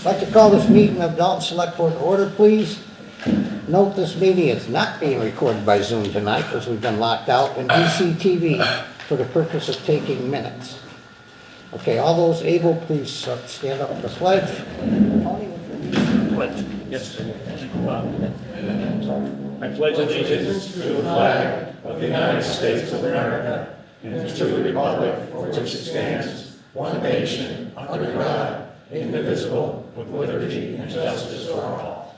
I'd like to call this meeting of Dalton Selectboard to order, please. Note this meeting is not being recorded by Zoom tonight because we've been locked out, and DCTV for the purpose of taking minutes. Okay, all those able, please stand up for the pledge. Tony, would you lead the pledge? Yes. I pledge allegiance to the flag of the United States of America and to the republic for which it stands, one nation, under God, indivisible, with liberty and justice for all.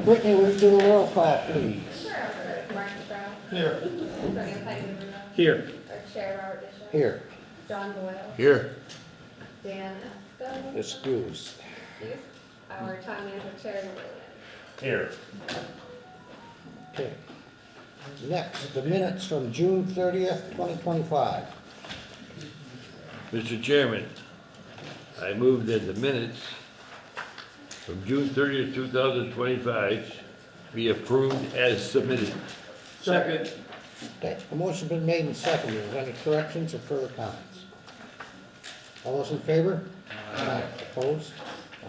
Brittany, would you do the roll call, please? Here. Here. Our Chair Robert Bishop. Here. John Boyle. Here. Dan Esco. Excused. Our Town Manager Chair Williams. Here. Okay. Next, the minutes from June 30th, 2025. Mr. Chairman, I move that the minutes from June 30th, 2025 be approved as submitted. Second. Okay, a motion been made and seconded. Is there any corrections or further comments? All those in favor? Aye. Opposed?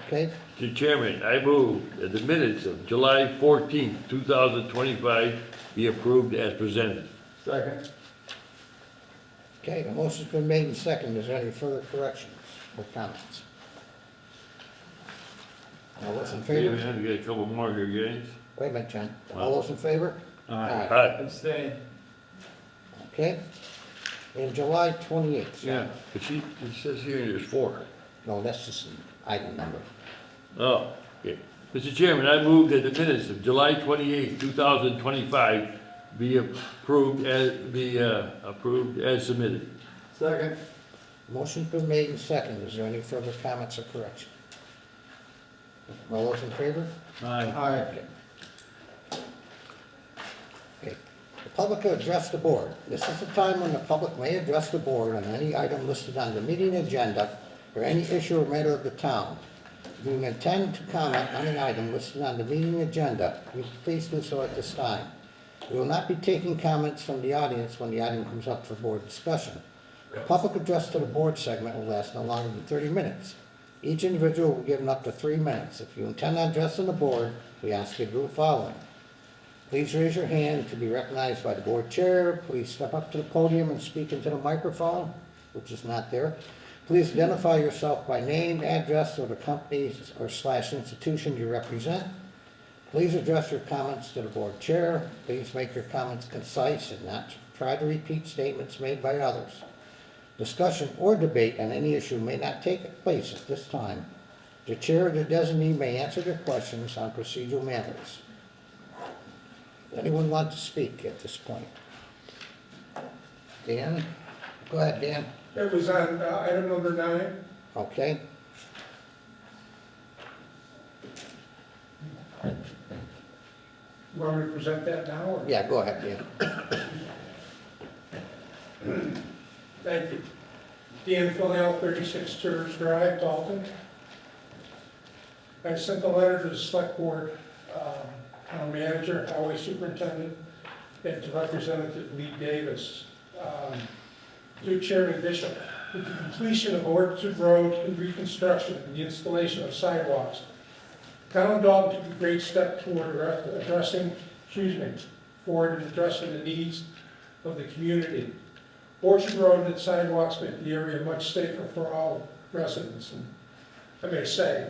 Okay, Mr. Chairman, I move that the minutes of July 14th, 2025 be approved as presented. Second. okay, a motion's been made and seconded. Is there any further corrections or comments? All those in favor? We get a couple more here, guys. Wait a minute, John. All those in favor? Aye. Aye. Abstain. Okay. And July 28th. John. Yeah, but it says here there's 4. No, that's just an item number. Oh, okay. Mr. Chairman, I move that the minutes of July 28th, 2025 be approved as submitted. Second. Motion's been made and seconded. Is there any further comments or corrections? All those in favor? Aye. Okay. The public will address the board. This is the time when the public may address the board on any item listed on the meeting agenda or any issue or matter of the town. If you intend to comment on an item listed on the meeting agenda, please do so at this time. We will not be taking comments from the audience when the item comes up for board discussion. The public address to the board segment will last no longer than 30 minutes. Each individual will be given up to 3 minutes. If you intend on addressing the board, we ask you to do the following. Please raise your hand to be recognized by the board chair. Please step up to the podium and speak into the microphone, which is not there. Please identify yourself by name, address, or the company or / institution you represent. Please address your comments to the board chair. Please make your comments concise and not try to repeat statements made by others. Discussion or debate on any issue may not take place at this time. The chair or the designee may answer their questions on procedural matters. Does anyone want to speak at this point? Dan? Go ahead, Dan. It was on item number 9. Okay. You want me to present that now? Or? Yeah, go ahead, Dan. Thank you. Dan Fillell, 36 Church Drive, Dalton. I sent a letter to the select board, town manager, highway superintendent, and to Representative Lee Davis. To Chairman Bishop, with the completion of Orchard Road and reconstruction and the installation of sidewalks, town of Dalton took a great step toward addressing the needs of the community. Orchard Road and its sidewalks make the area much safer for all residents. And I may say,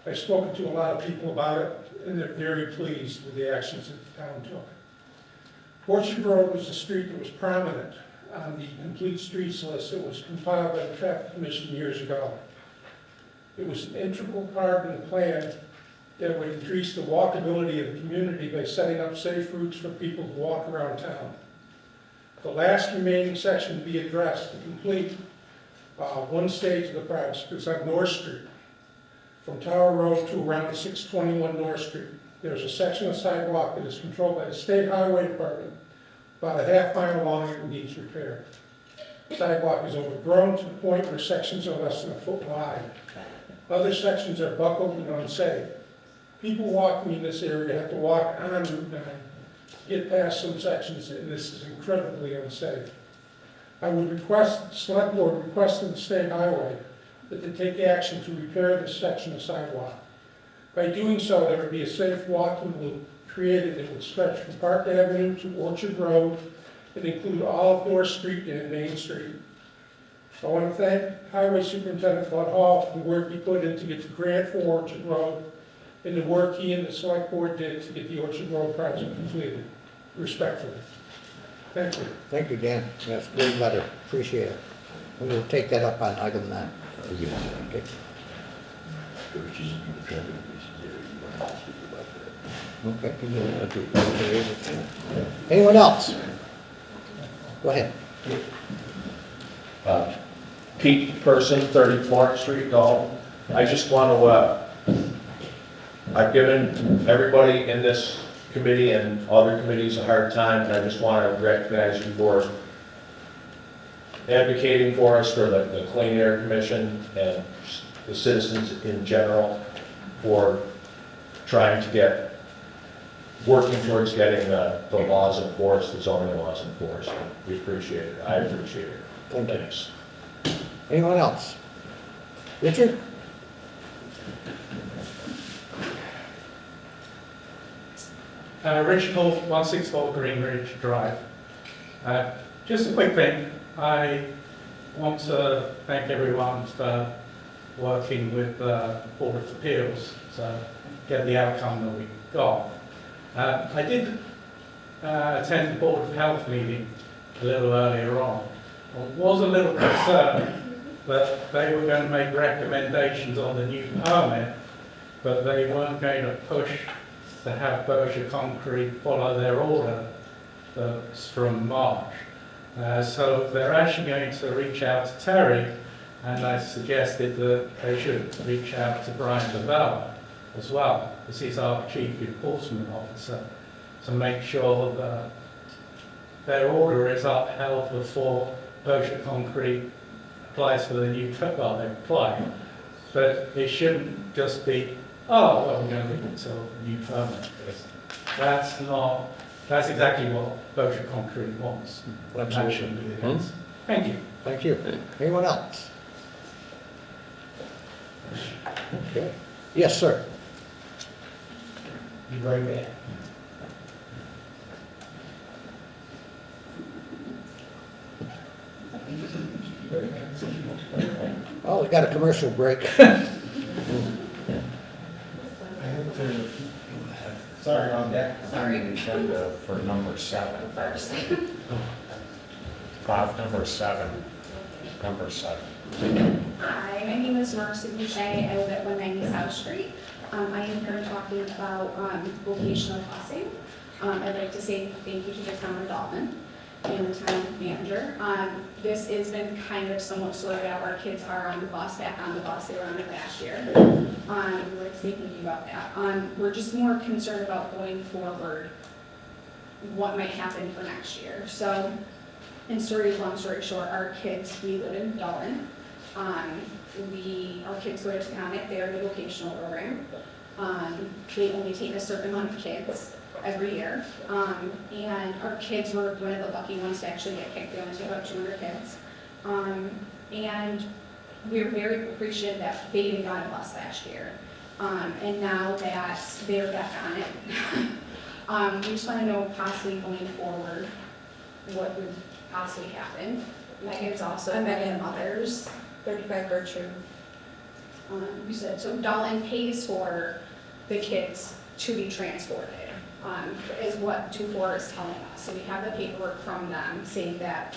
I've spoken to a lot of people about it, and they're very pleased with the actions that the town took. Orchard Road was a street that was prominent on the complete streets list that was compiled by the Traffic Commission years ago. It was an integral part of the plan that would increase the walkability of the community by setting up safe routes for people to walk around town. The last remaining section to be addressed to complete one stage of the project is on North Street, from Tower Road to around 621 North Street. There's a section of sidewalk that is controlled by the State Highway Department, about a half mile long, and needs repair. The sidewalk is overgrown to the point where sections are less than a foot wide. Other sections are buckled and unsafe. People walking in this area have to walk on Route 9, get past some sections, and this is incredibly unsafe. I would request, the select board requested the state highway that they take action to repair this section of sidewalk. By doing so, there would be a safe walking loop created that would stretch from Park Avenue to Orchard Road and include all of North Street and Main Street. I want to thank Highway Superintendent Bud Hall for the work he put in to get the grant for Orchard Road and the work he and the select board did to get the Orchard Road project completed. Respectfully. Thank you. Thank you, Dan. That's a good letter. Appreciate it. We will take that up on item 9. Okay. Okay. Anyone else? Go ahead. Pete Person, 30 Clark Street, Dalton. I just want to, I've given everybody in this committee and other committees a hard time, and I just want to recognize you for advocating for us, for the Clean Air Commission and the citizens in general, for trying to get, working towards getting the laws enforced, the zoning laws enforced. We appreciate it. I appreciate it. Thank you. Thanks. Anyone else? Richard? Rich Holt, 164 Green Ridge Drive. Just a quick thing. I want to thank everyone for working with the Board of Appeals to get the outcome that we got. I did attend the Board of Health meeting a little earlier on. I was a little concerned that they were going to make recommendations on the new permit, but they weren't going to push to have Berkshire Concrete follow their order that's from March. So they're actually going to reach out to Terry, and I suggested that they should reach out to Brian Lavelle as well, because he's our Chief Enforcement Officer, to make sure that their order is upheld before Berkshire Concrete applies for the new truck, well, they apply. But it shouldn't just be, oh, well, we're going to leave it until the new permit. That's not, that's exactly what Berkshire Concrete wants. That shouldn't be the case. Thank you. Thank you. Anyone else? Okay. Yes, sir. Be right back. Oh, we got a commercial break. Sorry on that. Sorry, agenda for number 7. Number 7. Hi, my name is Marcy Boucher. I live at 190 South Street. I am here talking about vocational busing. I'd like to say thank you to the town of Dalton and the town manager. This has been kind of somewhat sorted out. Our kids are on the bus, back on the bus. They were on it last year. We'd like to say thank you about that. We're just more concerned about going forward, what might happen for next year. So, long story short, our kids, we live in Dalton. Our kids go to Connect, they are in the vocational program. They only take a certain amount of kids every year. And our kids were one of the lucky ones to actually get picked. They only take about 200 kids. And we were very appreciative that they even got a bus last year. And now that they're back on it, we just want to know possibly going forward what would possibly happen. Megan's also one of the mothers. 35 Gertrude. You said, so Dalton pays for the kids to be transported, is what 24 is telling us. So we have the paperwork from them saying that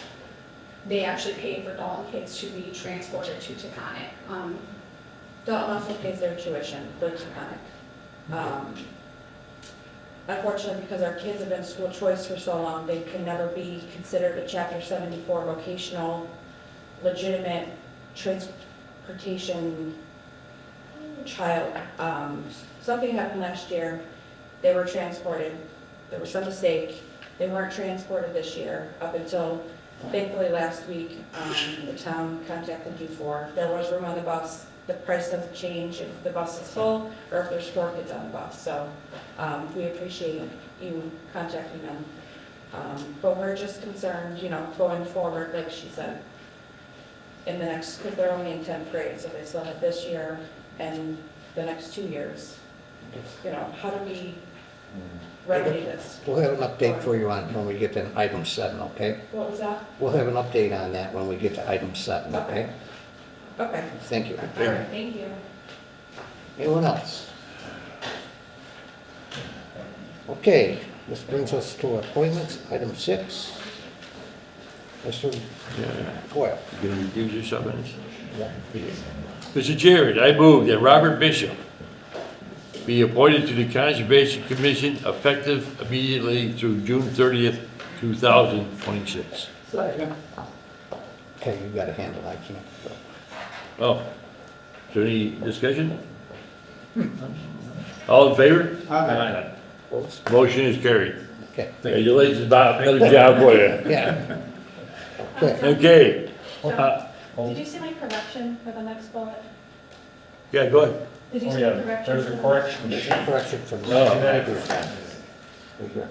they actually pay for Dalton kids to be transported to Taconic. Dalton also pays their tuition, their Taconic. Unfortunately, because our kids have been school choice for so long, they can never be considered a Chapter 74 vocational, legitimate transportation child. Something happened last year. They were transported. There was some mistake. They weren't transported this year up until, thankfully, last week, the town contacted you for. There was room on the bus. The price doesn't change if the bus is full or if there's 4 kids on the bus. So we appreciate you contacting them. But we're just concerned, going forward, like she said, in the next, because they're only in 10th grade, so they still have this year and the next 2 years. How do we remedy this? We'll have an update for you on when we get to item 7, okay? What was that? We'll have an update on that when we get to item 7, okay? Okay, Thank you. all right, thank you. Anyone else? Okay, this brings us to appointments, item 6. Mr. Coyle. You gonna recuse yourself on this? Mr. Chairman, I move that Robert Bishop be appointed to the Conservation Commission effective immediately through June 30th, 2026. Okay, you got a handle, I can't. Oh, is there any discussion? All in favor? Aye. Opposed? Motion is carried. Okay, Congratulations, Bob, another job for you. yeah. Okay, Okay, Did you see my correction for the next bullet? yeah, go ahead. Did you Oh, see yeah, the correction? there's a correction. correction from. Oh. Right here. Right here.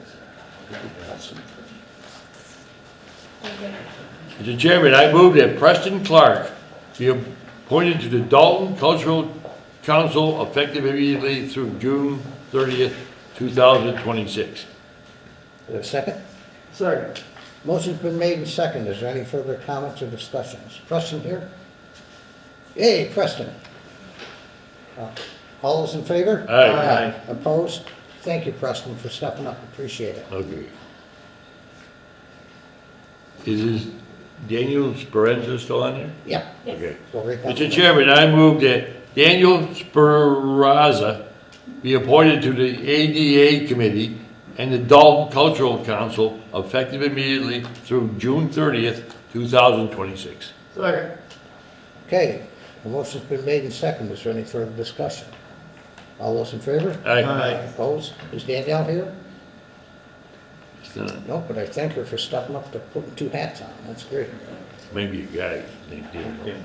Mr. Chairman, I move that Preston Clark be appointed to the Dalton Cultural Council effective immediately through June 30th, 2026. Is there a second? Second. Motion's been made and seconded. Is there any further comments or discussions? Preston here? Hey, Preston. All those in favor? Aye. Opposed? Thank you, Preston, for stepping up. Appreciate it. Okay. Is this Daniel Sperrazza still on there? Yeah. Okay. Go right down. Mr. Chairman, I move that Daniel Sperrazza be appointed to the ADA Committee and the Dalton Cultural Council effective immediately through June 30th, 2026. Second. Okay, the motion's been made and seconded. Is there any further discussion? All those in favor? Aye. Opposed? Is Danielle here? It's not- No, but I thank her for stepping up to putting 2 hats on. That's great. Maybe a guy named Daniel.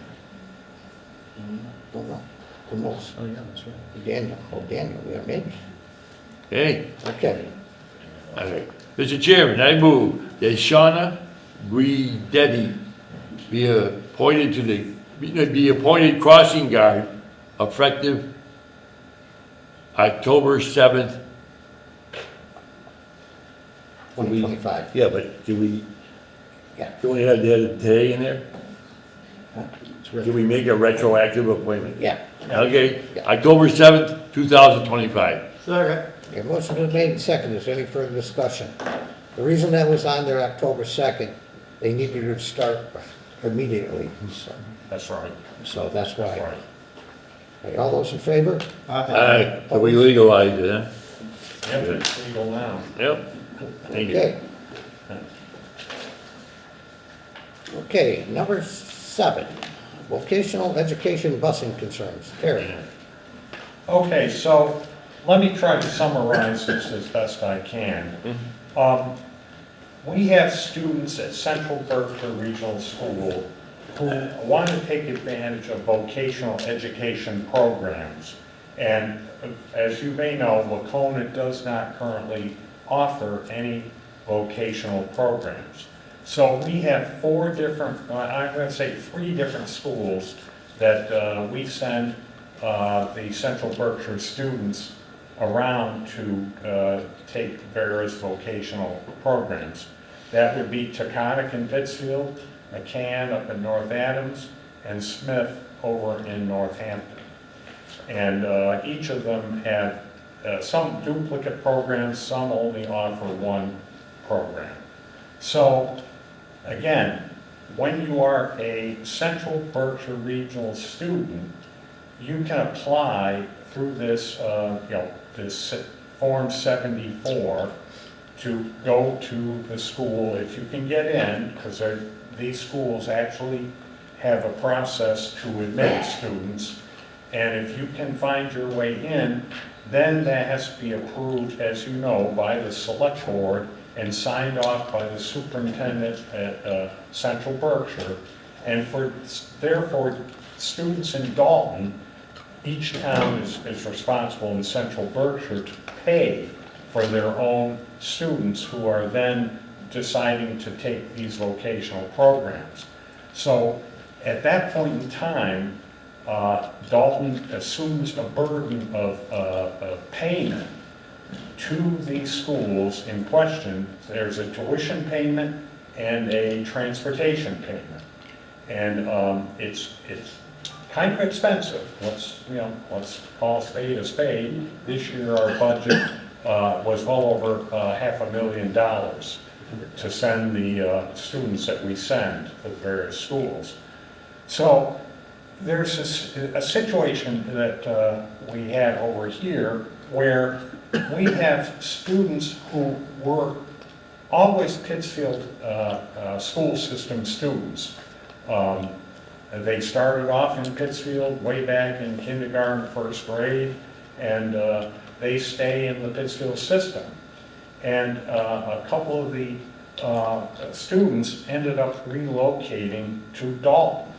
Don't know. Who knows? Oh, yeah, that's right. Daniel. Oh, Daniel, yeah, maybe. Hey, Okay. all right. Mr. Chairman, I move that Shona Guidetti be appointed to be appointed crossing guard effective October 7th. 2025. Yeah, but can we Yeah. have that today in there? Can we make a retroactive appointment? Yeah. Okay, October 7th, 2025. Second. Okay, motion been made and seconded. Is there any further discussion? The reason that was on there October 2nd, they needed to start immediately. That's right. So that's why. That's right. Okay, all those in favor? Aye, so we legalized it, huh? Yep, it's legal now. Yep. Thank you. Okay. Okay, number 7, vocational education busing concerns. Terry? Okay, so let me try to summarize this as best I can. We have students at Central Berkshire Regional School who want to take advantage of vocational education programs. And as you may know, Wacona does not currently offer any vocational programs. So we have 4 different, I'm going to say 3 different schools that we send the Central Berkshire students around to take various vocational programs. That would be Taconic in Pittsfield, McCann up in North Adams, and Smith over in Northampton. And each of them have some duplicate programs, some only offer 1 program. So again, when you are a Central Berkshire Regional student, you can apply through this, this Form 74 to go to the school if you can get in, because these schools actually have a process to admit students. And if you can find your way in, then that has to be approved, as you know, by the select board and signed off by the superintendent at Central Berkshire. And therefore, students in Dalton, each town is responsible in Central Berkshire to pay for their own students who are then deciding to take these vocational programs. So at that point in time, Dalton assumes a burden of payment to these schools in question. There's a tuition payment and a transportation payment. And it's kind of expensive. Let's call a spade. This year our budget was well over $500,000 to send the students that we send to the various schools. So there's a situation that we had over here where we have students who were always Pittsfield school system students. They started off in Pittsfield way back in kindergarten, first grade, and they stay in the Pittsfield system. And a couple of the students ended up relocating to Dalton.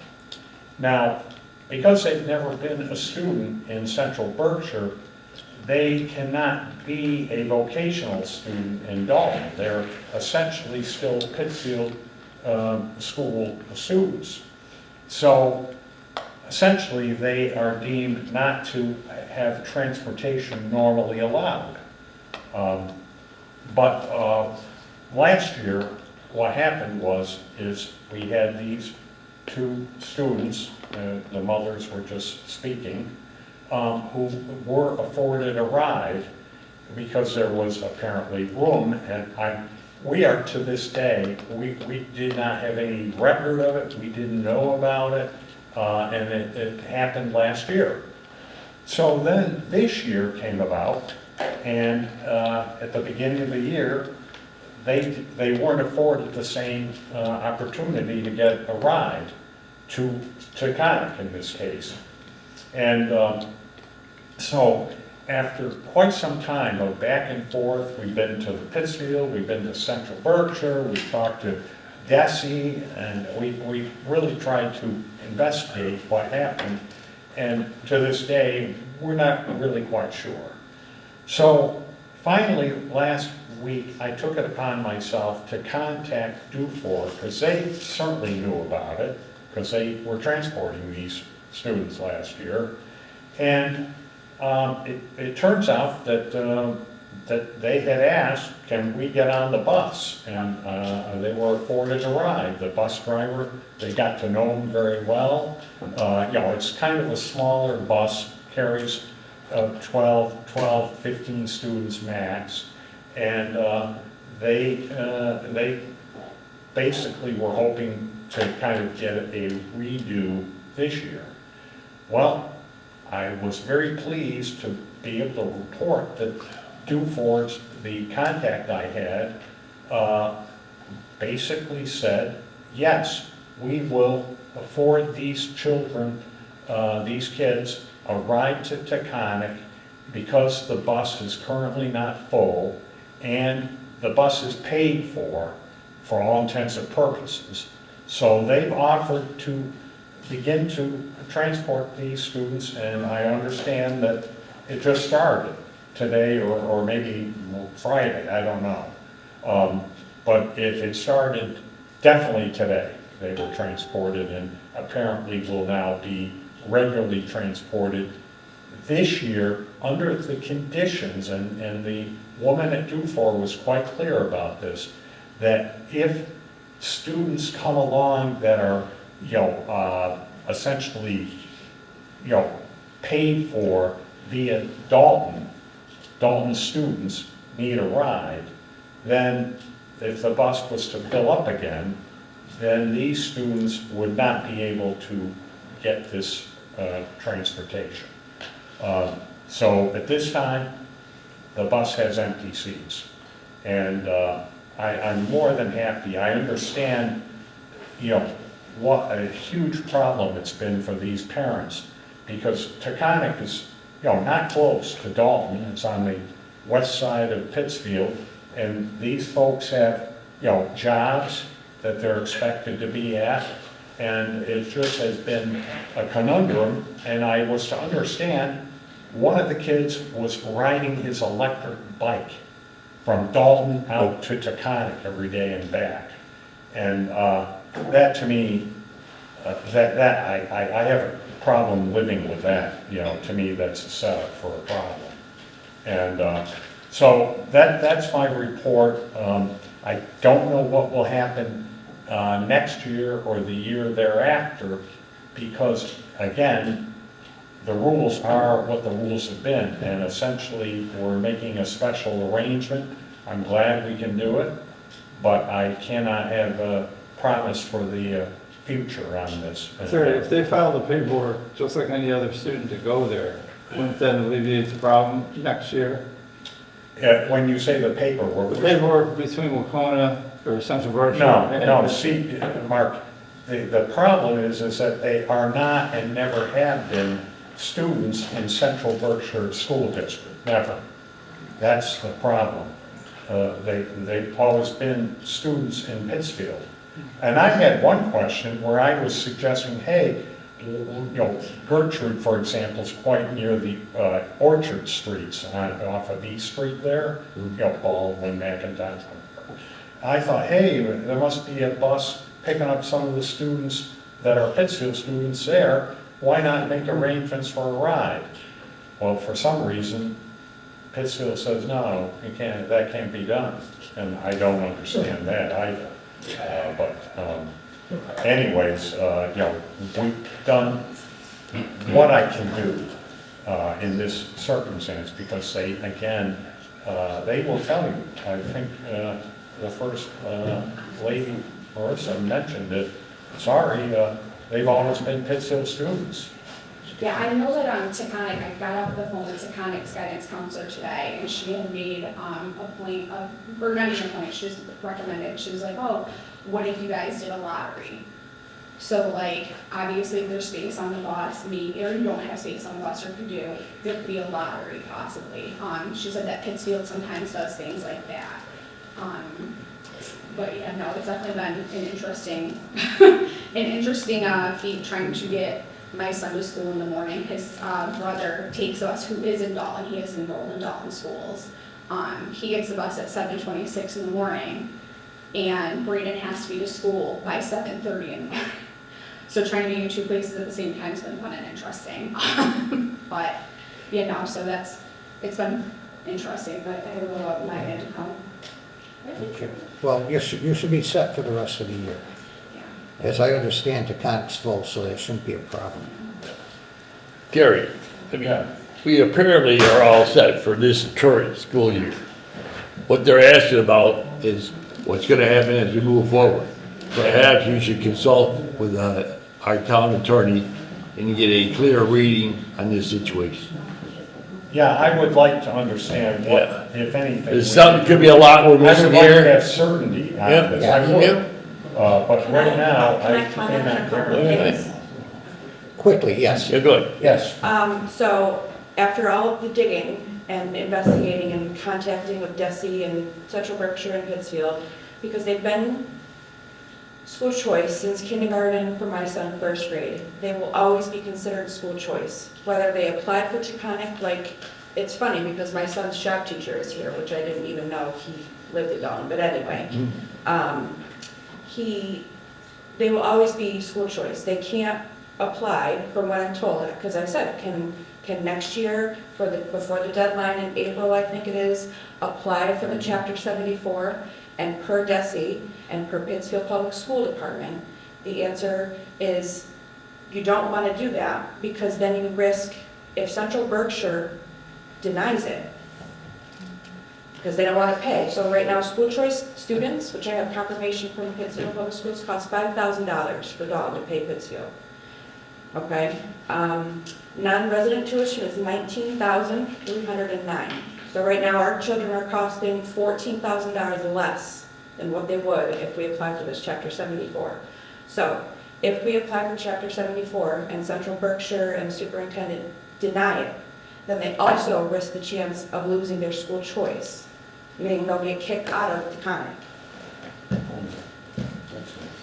Now, because they've never been a student in Central Berkshire, they cannot be a vocational student in Dalton. They're essentially still Pittsfield school students. So essentially they are deemed not to have transportation normally allowed. But last year what happened is we had these two students, the mothers were just speaking, who were afforded a ride because there was apparently room, and we are to this day, we did not have any record of it, we didn't know about it, and it happened last year. So then this year came about, and at the beginning of the year, they weren't afforded the same opportunity to get a ride to Conic in this case. And so after quite some time of back and forth, we've been to Pittsfield, we've been to Central Berkshire, we've talked to DESI, and we really tried to investigate what happened. And to this day, we're not really quite sure. So finally, last week, I took it upon myself to contact Dufour, because they certainly knew about it, because they were transporting these students last year. And it turns out that they had asked, can we get on the bus? And they were afforded a ride. The bus driver, they got to know him very well. It's kind of a smaller bus, carries 12, 15 students max. And they basically were hoping to kind of get a redo this year. Well, I was very pleased to be able to report that Dufour's, the contact I had, basically said, yes, we will afford these children, these kids, a ride to Taconic because the bus is currently not full and the bus is paid for all intents and purposes. So they've offered to begin to transport these students, and I understand that it just started today or maybe Friday, I don't know. But it started definitely today. They were transported and apparently will now be regularly transported this year under the conditions, and the woman at Dufour was quite clear about this, that if students come along that are, essentially, paid for via Dalton students need a ride, then if the bus was to fill up again, then these students would not be able to get this transportation. So at this time, the bus has empty seats. And I'm more than happy. I understand, what a huge problem it's been for these parents, because Taconic is, not close to Dalton. It's on the west side of Pittsfield, and these folks have, jobs that they're expected to be at, and it just has been a conundrum. And I was to understand, one of the kids was riding his electric bike from Dalton out to Taconic every day and back. And that to me, I have a problem living with that, you know, to me that's a setup for a problem. And so that's my report. I don't know what will happen next year or the year thereafter, because again, the rules are what the rules have been, and essentially we're making a special arrangement. I'm glad we can do it, but I cannot have a promise for the future on this. Sir, if they file the paperwork, just like any other student to go there, wouldn't that alleviate the problem next year? When you say the paperwork. The paperwork between Wacona or Central Berkshire? No, see, Mark, the problem is that they are not and never have been students in Central Berkshire School District, never. That's the problem. They've always been students in Pittsfield. And I had one question where I was suggesting, hey, you know, Gertrude, for example, is quite near the Orchard Streets off of East Street there, you know, Baldwin, McIntyre. I thought, hey, there must be a bus picking up some of the students that are Pittsfield students there. Why not make arrangements for a ride? Well, for some reason, Pittsfield says, no, you can't, that can't be done. And I don't understand that either. Anyways, you know, we've done what I can do in this circumstance, because they, again, they will tell you. I think the first lady, Marissa, mentioned it. Sorry, they've always been Pittsfield students. Yeah, I know that Taconic, I got off the phone with Taconic's guidance counselor today, and she had made a point of, or not even a point, she just recommended, she was like, oh, what if you guys did a lottery? So like, obviously if there's space on the bus, maybe, or you don't have space on the bus, or if you do, there could be a lottery possibly. She said that Pittsfield sometimes does things like that. But yeah, no, it's definitely been an interesting feat trying to get my son to school in the morning. His brother takes us, who is in Dalton, he is enrolled in Dalton schools. He gets the bus at 7:26 in the morning, and Braden has to be to school by 7:30 in the morning. So trying to be in two places at the same time has been fun and interesting. But yeah, no, so it's been interesting, but I don't know what might end up home. Well, you should be set for the rest of the year. Yeah. As I understand, Taconic's full, so there shouldn't be a problem. Gary, I mean, we apparently are all set for this current school year. What they're asking about is what's gonna happen as we move forward. Perhaps you should consult with our town attorney and get a clear reading on this situation. Yeah, I would like to understand what, if anything. There's something, could be a lot we're I missing would like to here. have certainty on this. I would. But right now, I comment on a cannot. couple of things? Quickly, yes. You're good. Yes. So after all of the digging and investigating and contacting with DESI and Central Berkshire and Pittsfield, because they've been school choice since kindergarten for my son, first grade, they will always be considered school choice. Whether they applied for Taconic, like, it's funny because my son's shop teacher is here, which I didn't even know he lived in Dalton, but anyway. They will always be school choice. They can't apply, from what I'm told, because I said, can next year, before the deadline in April, I think it is, apply for the Chapter 74, and per DESI and per Pittsfield Public School Department, the answer is you don't want to do that, because then you risk, if Central Berkshire denies it, because they don't want to pay. So right now, school choice students, which I have confirmation from Pittsfield Public Schools, cost $5,000 for Dalton to pay Pittsfield. Okay? Non-resident tuition is $19,309. So right now, our children are costing $14,000 less than what they would if we applied for this Chapter 74. So if we apply for Chapter 74 and Central Berkshire and the superintendent deny it, then they also risk the chance of losing their school choice, meaning they'll get kicked out of the Taconic.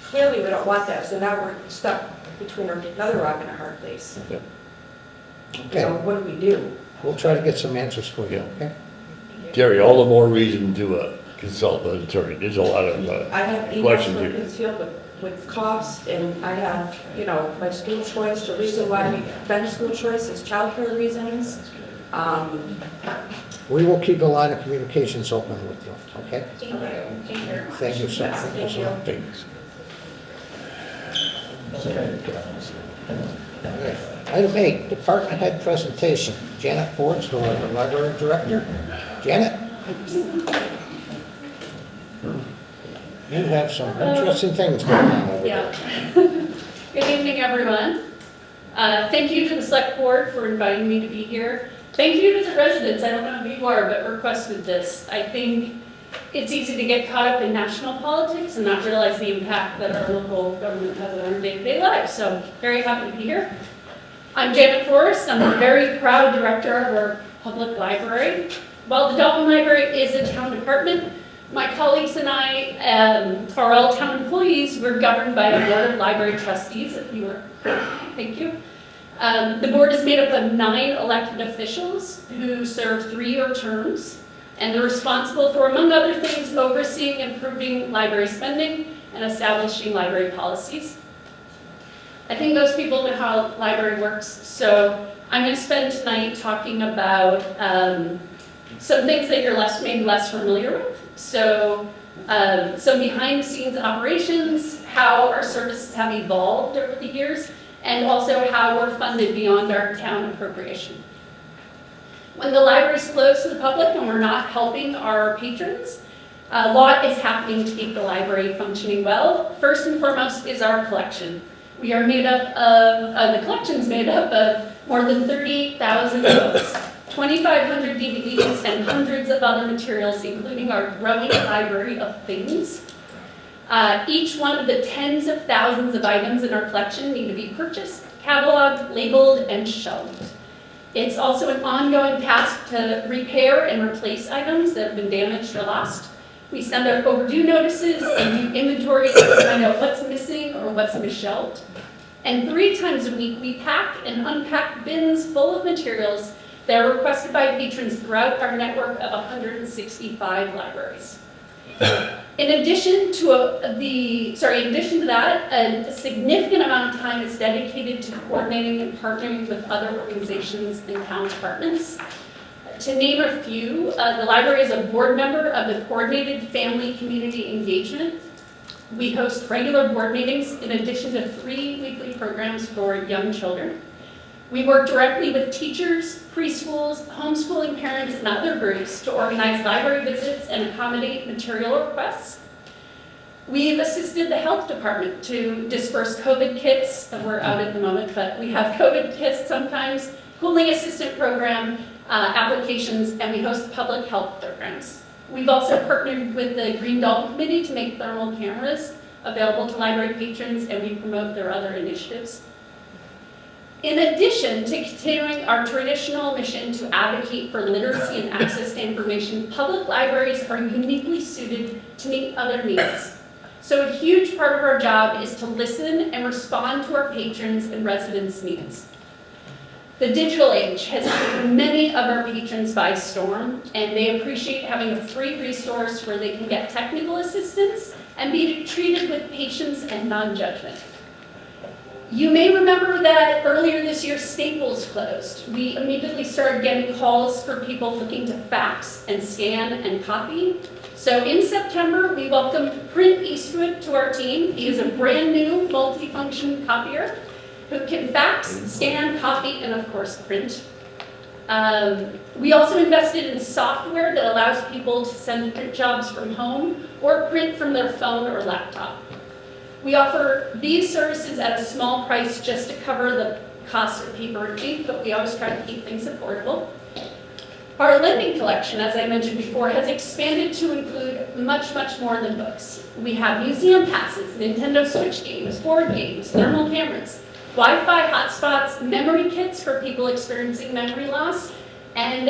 Clearly, we don't want that, so now we're stuck between another rock and a hard place. Okay. So what do we do? We'll try to get some answers for you, okay? Terry, all the more reason to consult an attorney. There's a lot of I have emails questions from here. Pittsfield with costs, and I have, you know, my school choice, the reason why we've been school choice is childcare reasons. We will keep a line of communications open with you, okay? Thank you. Thank you very much. Thank you, sir. Yes, thank you. Thanks. Okay. Item 8, department head presentation. Janet Ford's the library director. Janet? You have some interesting things going on over there. Yeah. Good evening, everyone. Thank you to the select board for inviting me to be here. Thank you to the residents, I don't know who you are, but requested this. I think it's easy to get caught up in national politics and not realize the impact that our local government has on our day-to-day lives. So I'm very happy to be here. I'm Janet Forrest. I'm a very proud director of our public library. While the Dalton Library is a town department, my colleagues and I are all town employees. We're governed by a board of library trustees, if you were, thank you. The board is made up of 9 elected officials who serve 3-year terms, and they're responsible for, among other things, overseeing and improving library spending and establishing library policies. I think most people know how library works, so I'm going to spend tonight talking about some things that you're maybe less familiar with. So some behind-the-scenes operations, how our services have evolved over the years, and also how we're funded beyond our town appropriation. When the library is closed to the public and we're not helping our patrons, a lot is happening to keep the library functioning well. First and foremost is our collection. We are made up of, the collection's made up of more than 38,000 books, 2,500 DVDs, and hundreds of other materials, including our growing library of things. Each one of the tens of thousands of items in our collection need to be purchased, cataloged, labeled, and shelved. It's also an ongoing task to repair and replace items that have been damaged or lost. We send out overdue notices and do inventories to find out what's missing or what's misshelved. And 3 times a week, we pack and unpack bins full of materials that are requested by patrons throughout our network of 165 libraries. In addition to that, a significant amount of time is dedicated to coordinating and partnering with other organizations and town departments. To name a few, the library is a board member of the Coordinated Family Community Engagement. We host regular board meetings in addition to 3 weekly programs for young children. We work directly with teachers, preschools, homeschooling parents, and other groups to organize library visits and accommodate material requests. We've assisted the health department to disperse COVID kits. We're out at the moment, but we have COVID kits sometimes, cooling assistant program applications, and we host public health programs. We've also partnered with the Green Dalton Committee to make thermal cameras available to library patrons, and we promote their other initiatives. In addition to continuing our traditional mission to advocate for literacy and access to information, public libraries are uniquely suited to meet other needs. So a huge part of our job is to listen and respond to our patrons and residents' needs. The digital age has taken many of our patrons by storm, and they appreciate having a free resource where they can get technical assistance and be treated with patience and non-judgment. You may remember that earlier this year, Staples closed. We immediately started getting calls for people looking to fax and scan and copy. So in September, we welcomed Print Eastwood to our team. He is a brand new multi-function copier who can fax, scan, copy, and of course print. We also invested in software that allows people to send print jobs from home or print from their phone or laptop. We offer these services at a small price just to cover the cost of paper and ink, but we always try to keep things affordable. Our lending collection, as I mentioned before, has expanded to include much, much more than books. We have museum passes, Nintendo Switch games, board games, thermal cameras, Wi-Fi hotspots, memory kits for people experiencing memory loss, and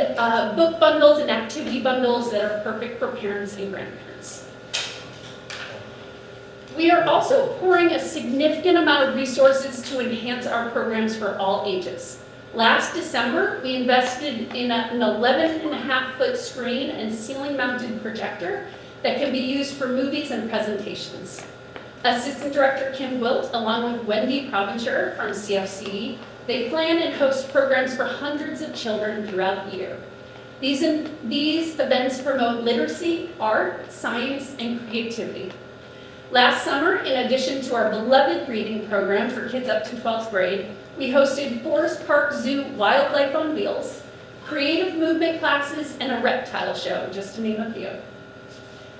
book bundles and activity bundles that are perfect for parents and grandparents. We are also pouring a significant amount of resources to enhance our programs for all ages. Last December, we invested in an 11.5-foot screen and ceiling-mounted projector that can be used for movies and presentations. Assistant Director Kim Wilt, along with Wendy Provencher from CFC, they plan and host programs for hundreds of children throughout the year. These events promote literacy, art, science, and creativity. Last summer, in addition to our beloved reading program for kids up to 12th grade, we hosted Forest Park Zoo Wildlife on Wheels, creative movement classes, and a reptile show, just to name a few.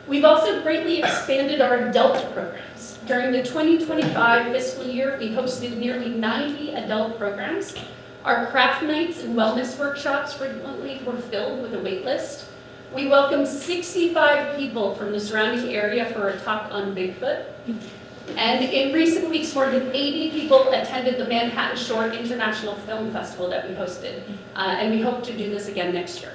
We've also greatly expanded our adult programs. During the 2025 fiscal year, we hosted nearly 90 adult programs. Our craft nights and wellness workshops frequently were filled with a wait list. We welcomed 65 people from the surrounding area for a talk on Bigfoot. And in recent weeks, more than 80 people attended the Manhattan Short International Film Festival that we hosted. And we hope to do this again next year.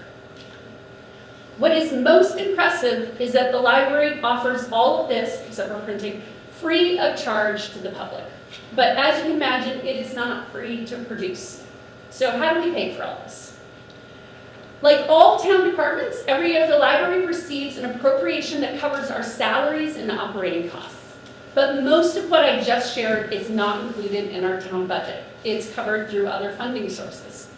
What is most impressive is that the library offers all of this, except for printing, free of charge to the public. But as you can imagine, it is not free to produce. So how do we pay for all this? Like all town departments, every year the library receives an appropriation that covers our salaries and operating costs. But most of what I just shared is not included in our town budget. It's covered through other funding sources.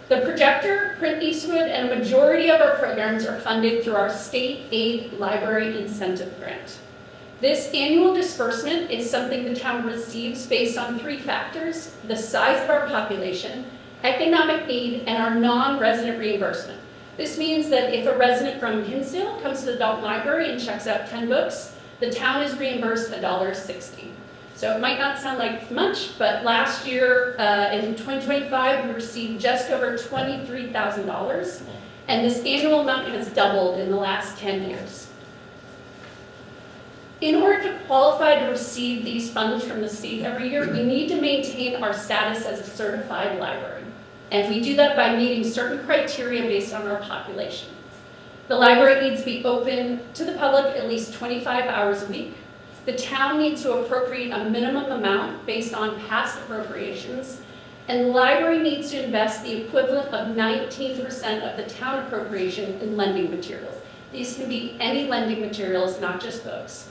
The projector, Print Eastwood, and a majority of our programs are funded through our state aid library incentive grant. This annual disbursement is something the town receives based on 3 factors: the size of our population, economic need, and our non-resident reimbursement. This means that if a resident from Hinsdale comes to the Dalton Library and checks out 10 books, the town is reimbursed $1.60. So it might not sound like much, but last year in 2025, we received just over $23,000, and this annual amount has doubled in the last 10 years. In order to qualify to receive these funds from the state every year, we need to maintain our status as a certified library. And we do that by meeting certain criteria based on our population. The library needs to be open to the public at least 25 hours a week. The town needs to appropriate a minimum amount based on past appropriations, and the library needs to invest the equivalent of 19% of the town appropriation in lending materials. These can be any lending materials, not just books.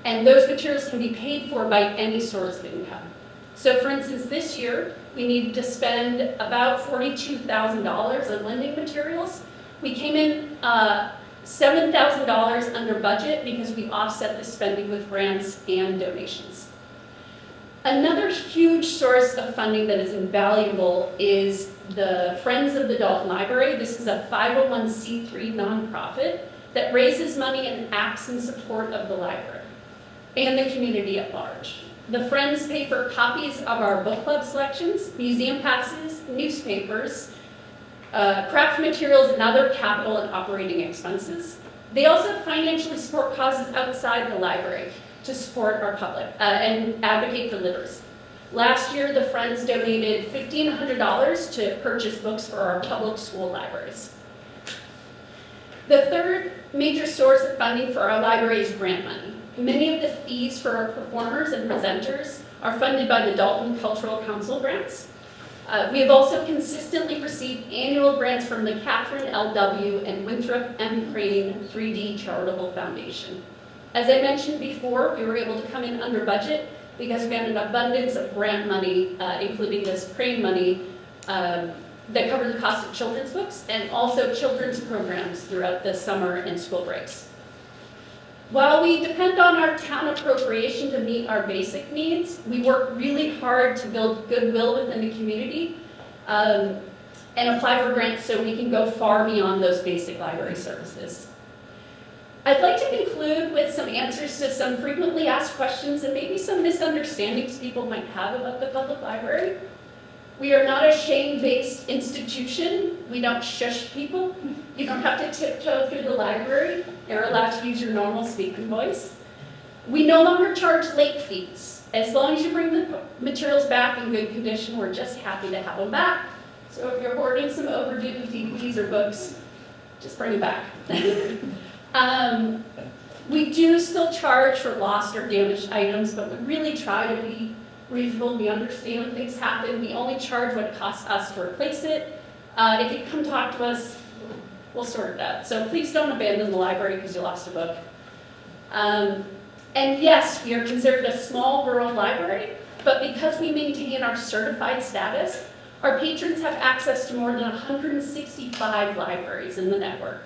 And those materials can be paid for by any source of income. So for instance, this year, we needed to spend about $42,000 on lending materials. We came in $7,000 under budget because we offset the spending with grants and donations. Another huge source of funding that is invaluable is the Friends of the Dalton Library. This is a 501c3 nonprofit that raises money and acts in support of the library and the community at large. The Friends pay for copies of our book club selections, museum passes, newspapers, craft materials, and other capital and operating expenses. They also financially support causes outside the library to support our public and advocate for literacy. Last year, the Friends donated $1,500 to purchase books for our public school libraries. The third major source of funding for our library is grant money. Many of the fees for our performers and presenters are funded by the Dalton Cultural Council grants. We have also consistently received annual grants from the Catherine L.W. and Winthrop M. Crane 3D Charitable Foundation. As I mentioned before, we were able to come in under budget because we had an abundance of grant money, including this Crane money, that covered the cost of children's books and also children's programs throughout the summer and school breaks. While we depend on our town appropriation to meet our basic needs, we work really hard to build goodwill within the community and apply for grants so we can go far beyond those basic library services. I'd like to conclude with some answers to some frequently asked questions and maybe some misunderstandings people might have about the public library. We are not a shame-based institution. We don't shush people. You don't have to tiptoe through the library. You're allowed to use your normal speaking voice. We no longer charge late fees. As long as you bring the materials back in good condition, we're just happy to have them back. So if you're hoarding some overdue DVDs or books, just bring them back. We do still charge for lost or damaged items, but we really try to be reasonable, we understand things happen, we only charge what it costs us to replace it. If you come talk to us, we'll sort it out. So please don't abandon the library because you lost a book. And yes, we are considered a small rural library, but because we maintain our certified status, our patrons have access to more than 165 libraries in the network.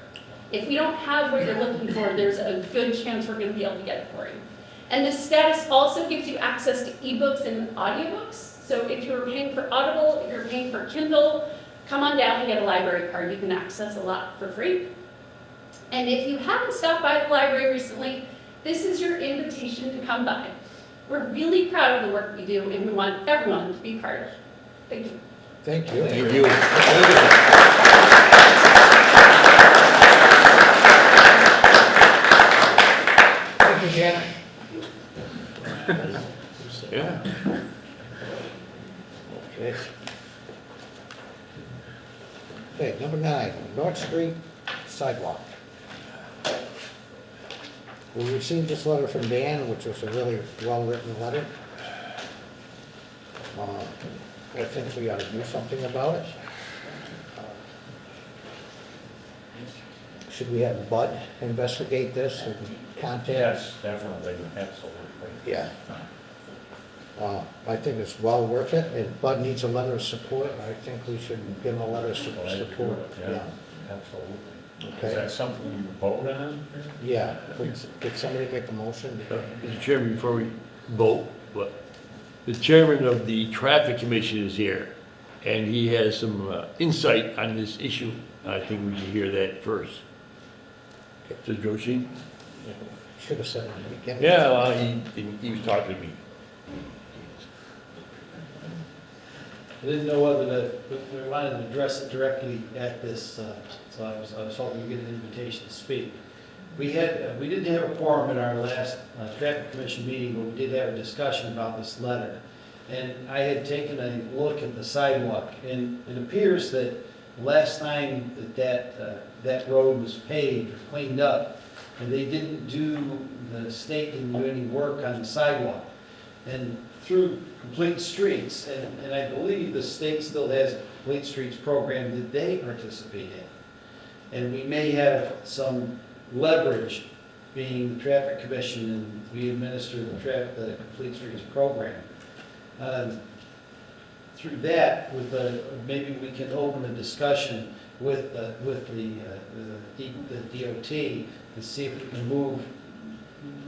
If we don't have what you're looking for, there's a good chance we're going to be able to get it for you. And this status also gives you access to ebooks and audiobooks. So if you're paying for Audible, if you're paying for Kindle, come on down and get a library card. You can access a lot for free. And if you haven't stopped by the library recently, this is your invitation to come by. We're really proud of the work we do, and we want everyone to be part of it. Thank you. Thank you. Thank you. Thank you, Janet. Yeah. Okay. Okay, number 9, North Street sidewalk. We received this letter from Dan, which was a really well-written letter. I think we ought to do something about it. Should we have Bud investigate this and contact? Yes, definitely, absolutely. Yeah. I think it's well worth it, and Bud needs a letter of support. I think we should give him a letter of support. Yeah, absolutely. Is Okay, that something you vote on? yeah. Could somebody make a motion? Mr. Chairman, before we vote, but the chairman of the traffic commission is here, and he has some insight on this issue. I think we should hear that first. So Joshi? Should have said it in the beginning. Yeah, well, he was talking to me. I didn't know whether we wanted to address it directly at this, so I was hoping to get an invitation to speak. We didn't have a quorum at our last traffic commission meeting, but we did have a discussion about this letter. And I had taken a look at the sidewalk, and it appears that last time that road was paved, or cleaned up, and the state didn't do any work on the sidewalk. And through Complete Streets, and I believe the state still has a Complete Streets program that they participate in. And we may have some leverage, being the traffic commission, and we administer the Complete Streets program. Through that, maybe we can open a discussion with the DOT and see if we can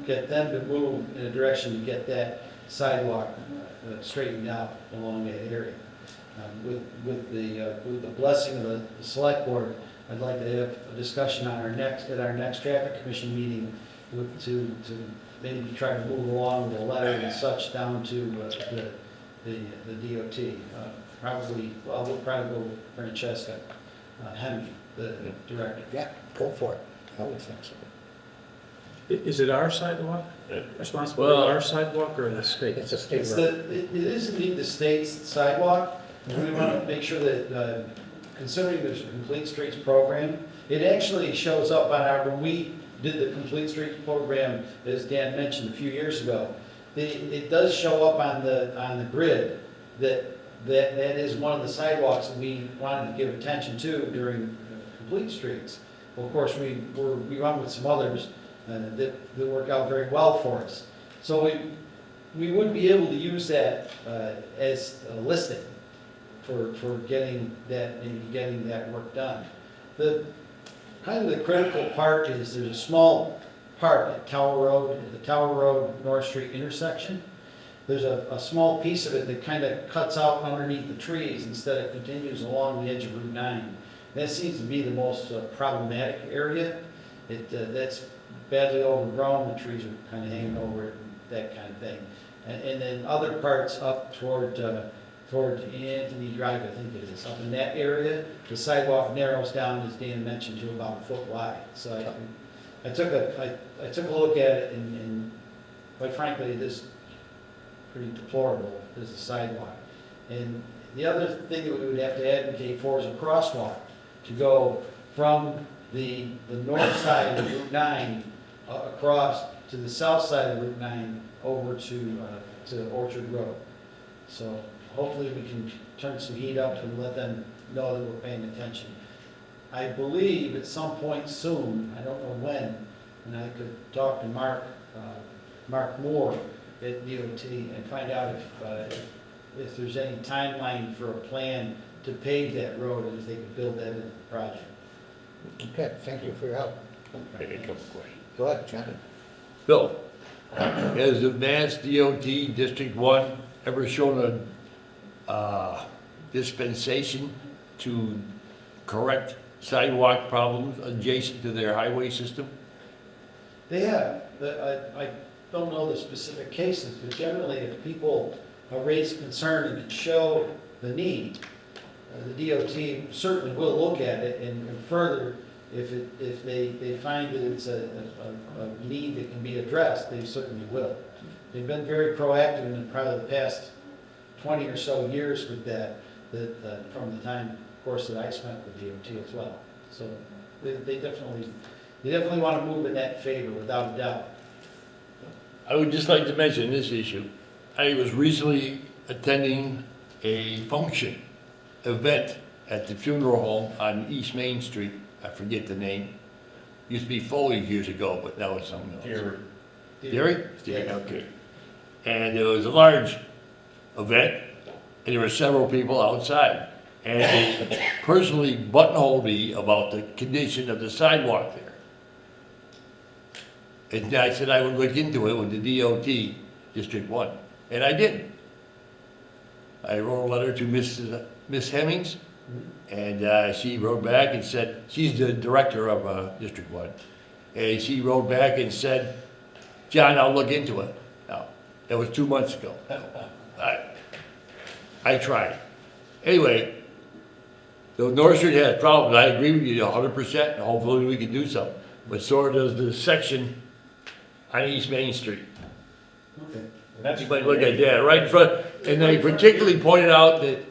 get them to move in a direction to get that sidewalk straightened out along that area. With the blessing of the select board, I'd like to have a discussion on at our next traffic commission meeting to maybe try to move along the letter and such down to the DOT. We'll probably go with Francesca Hemme, the director. Yeah, go for it. I would think so. Is it our sidewalk? Responsibility Well, of our sidewalk or the state? It's a state It road. is indeed the state's sidewalk. We want to make sure that, considering there's a Complete Streets program, it actually shows up on when we did the Complete Streets program, as Dan mentioned a few years ago, it does show up on the grid that is one of the sidewalks that we wanted to give attention to during Complete Streets. Well, of course, we went with some others that work out very well for us. So we would be able to use that as a listing for getting that work done. The kind of the critical part is there's a small part at the Tower Road North Street intersection. There's a small piece of it that kind of cuts out underneath the trees instead of continues along the edge of Route 9. That seems to be the most problematic area. That's badly overgrown, the trees are kind of hanging over it, and that kind of thing. And then other parts up toward Anthony Drive, I think it is, up in that area, the sidewalk narrows down, as Dan mentioned, to about a foot wide. So I took a look at it, and quite frankly, it is pretty deplorable as a sidewalk. And the other thing that we would have to advocate for is a crosswalk to go from the north side of Route 9 across to the south side of Route 9 over to Orchard Road. So hopefully we can turn some heat up and let them know that we're paying attention. I believe at some point soon, I don't know when, and I could talk to Mark Moore at DOT and find out if there's any timeline for a plan to pave that road and if they could build that into the project. Okay, thank you for your help. I got a couple questions. Go ahead, Johnny. Bill, has the Mass DOT District 1 ever shown a dispensation to correct sidewalk problems adjacent to their highway system? They have, I don't know the specific cases, but generally if people raise concern and show the need, the DOT certainly will look at it and further, if they find that it's a need that can be addressed, they certainly will. They've been very proactive in probably the past 20 or so years with that from the time, of course, that I spent with DOT as well. So they definitely want to move in that favor without a doubt. I would just like to mention this issue. I was recently attending a event at the funeral home on East Main Street. I forget the name. Used to be Foley's years ago, but now it's something else. Derry? Derry, okay. And it was a large event, and there were several people outside. And they personally buttonholed me about the condition of the sidewalk there. And I said I would look into it with the DOT, District 1, and I did. I wrote a letter to Miss Hemmings, and she wrote back and said, she's the director of District 1, and she wrote back and said, John, I'll look into it. Now, that was 2 months ago. I tried. Anyway, the North Street has problems. I agree with you 100%, and hopefully we can do something. But so does the section on East Main Street. Okay. You might look at that, right in front. And I particularly pointed out that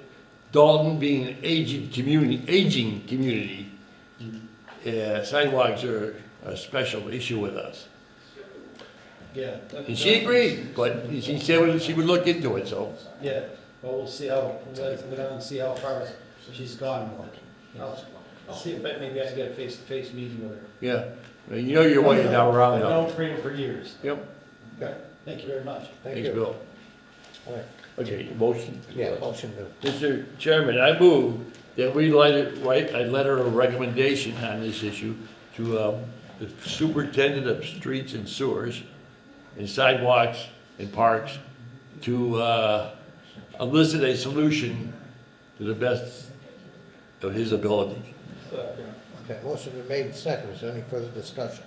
Dalton being an aging community, sidewalks are a special issue with us. Yeah. And she agreed, but she said she would look into it, so. Yeah, well, we'll see we'll go down and see how far she's gone with it. I'll see if maybe I can get a face-to-face meeting with her. Yeah, you know you're waiting down around I've now. known Freedom for years. Yep. Okay, thank you very much. Thank Thanks, you. Bill. All right. Okay, motion? Yeah, motion to, Mr. Chairman, I move that we write a letter of recommendation on this issue to the superintendent of streets and sewers and sidewalks and parks to elicit a solution to the best of his ability. okay, motion been made and seconded. Is there any further discussion?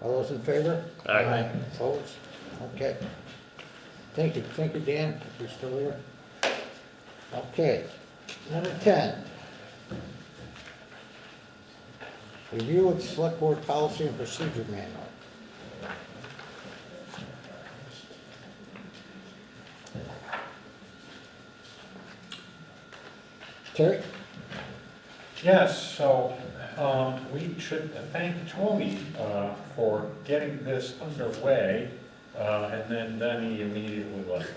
All those in favor? Aye. Opposed? Okay. Thank you, Dan, if you're still here. Okay, number 10. Review of the Select Board Policy and Procedure Manual. Terry? Yes, so we should thank Tony for getting this underway, and then Denny immediately left.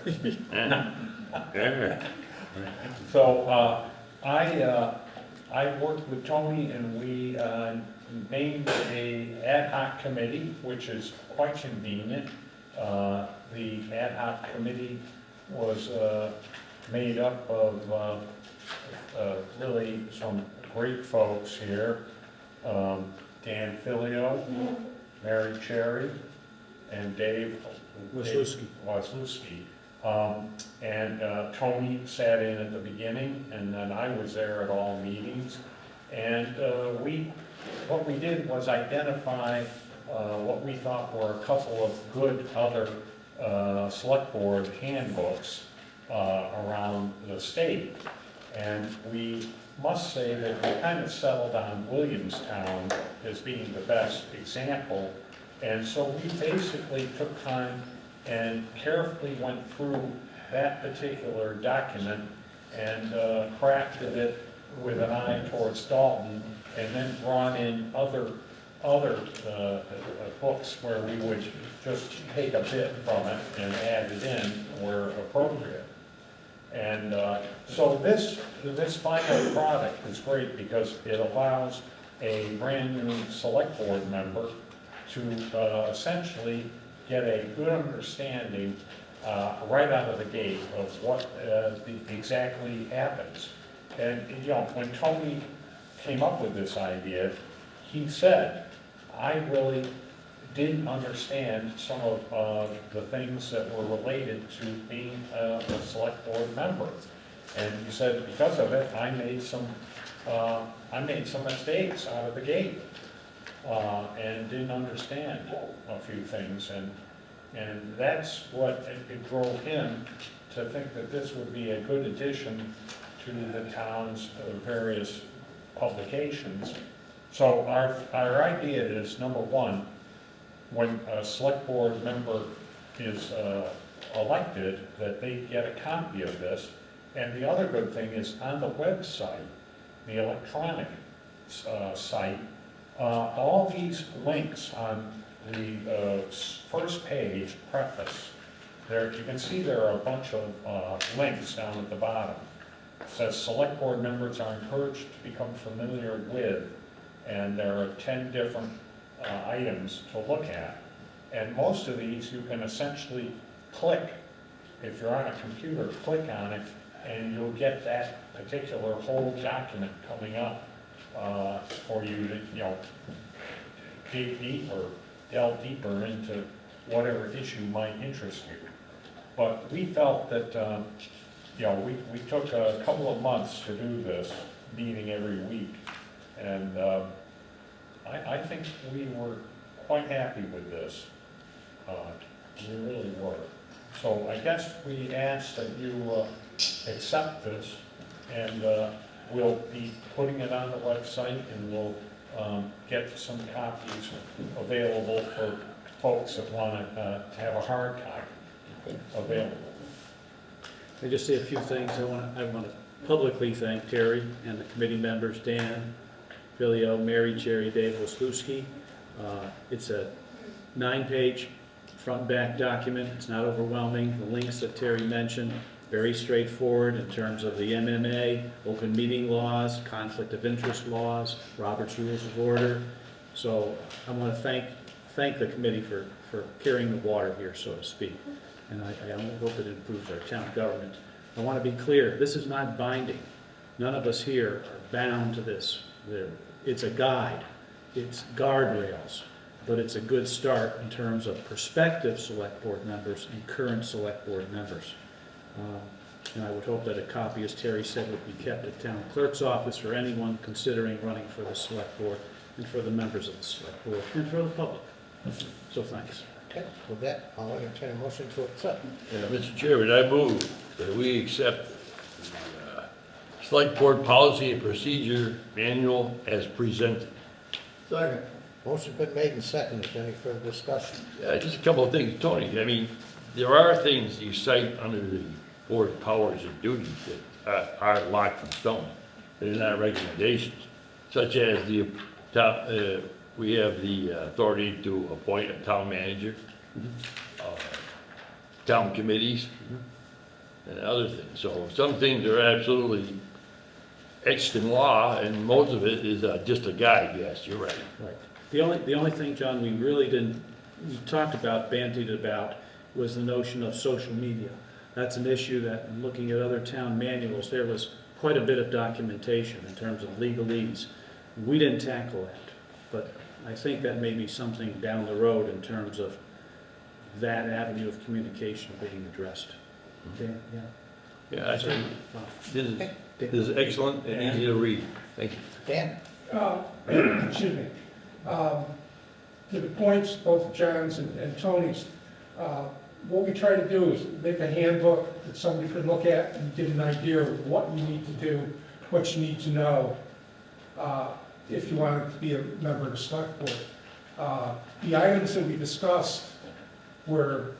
So I worked with Tony, and we named a ad hoc committee, which is quite convenient. The ad hoc committee was made up of really some great folks here. Dan Filio, Mary Cherry, and Dave Waslewski. And Tony sat in at the beginning, and then I was there at all meetings. And what we did was identify what we thought were a couple of good other select board handbooks around the state. And we must say that we kind of settled on Williamstown as being the best example. And so we basically took time and carefully went through that particular document and crafted it with an eye towards Dalton, and then brought in other books where we would just take a bit from it and add it in where appropriate. And so this final product is great because it allows a brand-new select board member to essentially get a good understanding right out of the gate of what exactly happens. And, you know, when Tony came up with this idea, he said, I really didn't understand some of the things that were related to being a select board member. And he said, because of it, I made some mistakes out of the gate and didn't understand a few things. And that's what it drove him to think that this would be a good addition to the town's various publications. So our idea is, number one, when a select board member is elected, that they get a copy of this. And the other good thing is on the website, the electronic site, all these links on the first page preface, there you can see there are a bunch of links down at the bottom. It says select board members are encouraged to become familiar with, and there are 10 different items to look at. And most of these you can essentially click. If you're on a computer, click on it, and you'll get that particular whole document coming up for you to, you know, dig deeper, delve deeper into whatever issue might interest you. But we felt that, you know, we took a couple of months to do this, meeting every week, and I think we were quite happy with this. We really were. So I guess we ask that you accept this, and we'll be putting it on the website, and we'll get some copies available for folks that want to have a hard copy available. I just say a few things. I want to publicly thank Terry and the committee members, Dan, Filio, Mary, Jerry, Dave Wasluski. It's a 9-page front and back document. It's not overwhelming. The links that Terry mentioned, very straightforward in terms of the MMA, open meeting laws, conflict of interest laws, Robert's Rules of Order. So I want to thank the committee for carrying the water here, so to speak. And I hope it improves our town government. I want to be clear, this is not binding. None of us here are bound to this. It's a guide, it's guardrails, but it's a good start in terms of prospective select board members and current select board members. And I would hope that a copy, as Terry said, would be kept at town clerk's office for anyone considering running for the select board, and for the members of the select board, and for the public. So thanks. Okay, with that, I'll entertain a motion to accept. Mr. Chairman, I move that we accept the Select Board Policy and Procedure Manual as presented. Second. Motion been made and seconded. Any further discussion? Just a couple of things, Tony. I mean, there are things you cite under the board powers and duties that are locked in stone. They're not recommendations, such as we have the authority to appoint a town manager, town committees, and other things. So some things are absolutely etched in law, and most of it is just a guide. Yes, you're right. Right. The only thing, John, we talked about, bandied about, was the notion of social media. That's an issue that, in looking at other town manuals, there was quite a bit of documentation in terms of legalese. We didn't tackle that, but I think that may be something down the road in terms of that avenue of communication being addressed. Dan, yeah. Yeah, I think this is excellent and easy to read. Thank you. Dan? Excuse me. To the points, both John's and Tony's, what we try to do is make a handbook that somebody could look at and get an idea of what you need to do, what you need to know, if you wanted to be a member of the select board. The items that we discussed were,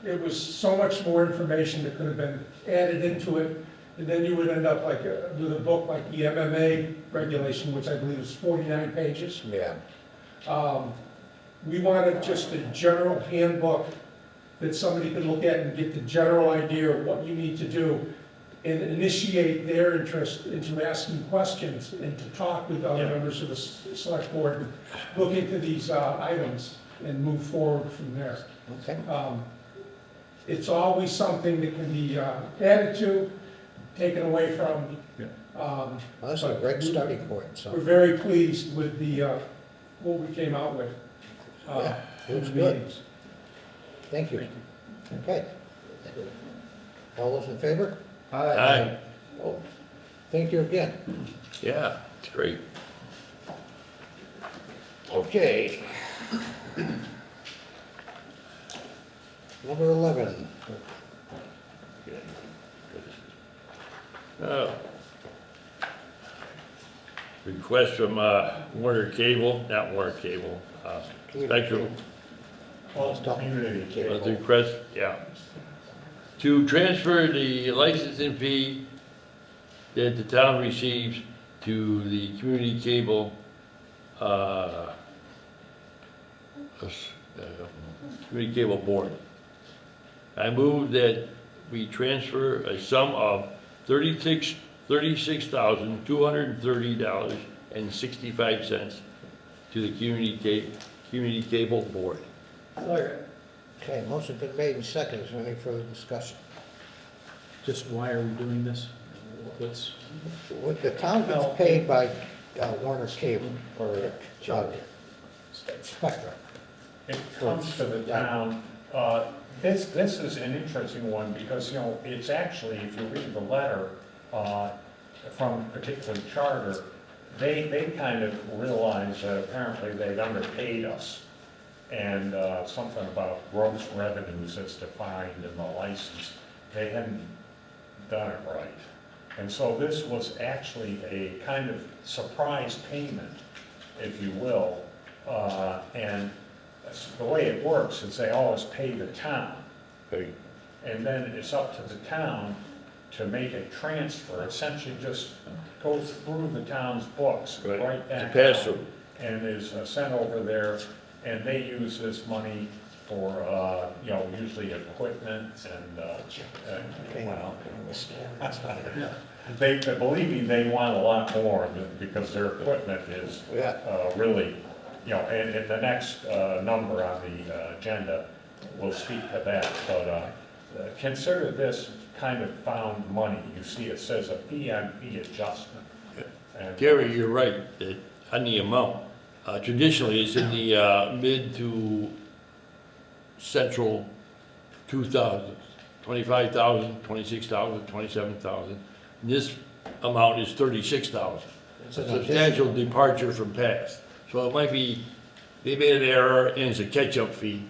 it was so much more information that could have been added into it, and then you would end up like with a book like the MMA regulation, which I believe is 49 pages. Yeah. We wanted just a general handbook that somebody could look at and get the general idea of what you need to do and initiate their interest into asking questions and to talk with other members of the select board, and look into these items and move forward from there. Okay. It's always something that can be added to, taken away from. Well, that's a great starting point, so. We're very pleased with the, what we came out with. Yeah, in looks the good. meetings. Thank you. Okay. All those in favor? Aye. Oh, thank you again. Yeah, it's great. Okay. Number 11. Oh. Request from Warner Cable, not Warner Cable, Spectrum. Community The Cable. request, yeah. To transfer the licensing fee that the town receives to the community cable, community cable board. I move that we transfer a sum of $36,230.65 to the community cable board. Okay, motion been made and seconded. Is there any further discussion? Just why are we doing this? What's, With the town gets paid by Warner Cable or Spectrum. It comes to the town. This is an interesting one because, you know, it's actually, if you read the letter from particularly Charter, they kind of realized that apparently they'd underpaid us. And something about gross revenues as defined in the license, they hadn't done it right. And so this was actually a kind of surprise payment, if you will. And the way it works is they always pay the town. Right. And then it's up to the town to make a transfer, essentially just goes through the town's books, right back It's a out, pass-through. and is sent over there, and they use this money for, you know, usually equipment and, well, they, believe me, they want a lot more because their equipment is really, you know, and the next number on the agenda will speak to that, but consider this kind of found money. You see, it says a fee on fee adjustment. And, Gary, you're right, that on the amount. Traditionally, it's in the mid to central 2,000, 25,000, 26,000, 27,000. This amount is 36,000. It's a substantial departure from past. So it might be, they made an error and it's a catch-up fee.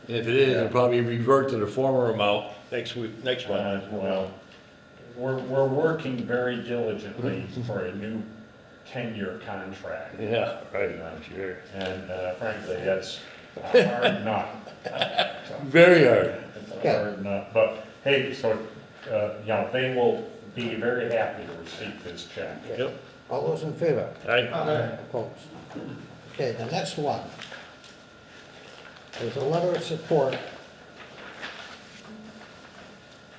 And if it is, it'll probably revert to the former amount next month. well, we're working very diligently for a new 10-year contract. Yeah, right, I'm sure. And frankly, that's a hard nut. Very hard. It's a hard nut. But hey, so, you know, they will be very happy to receive this check. Yep. All those in favor? Aye. Opposed? Okay, the next one. There's a letter of support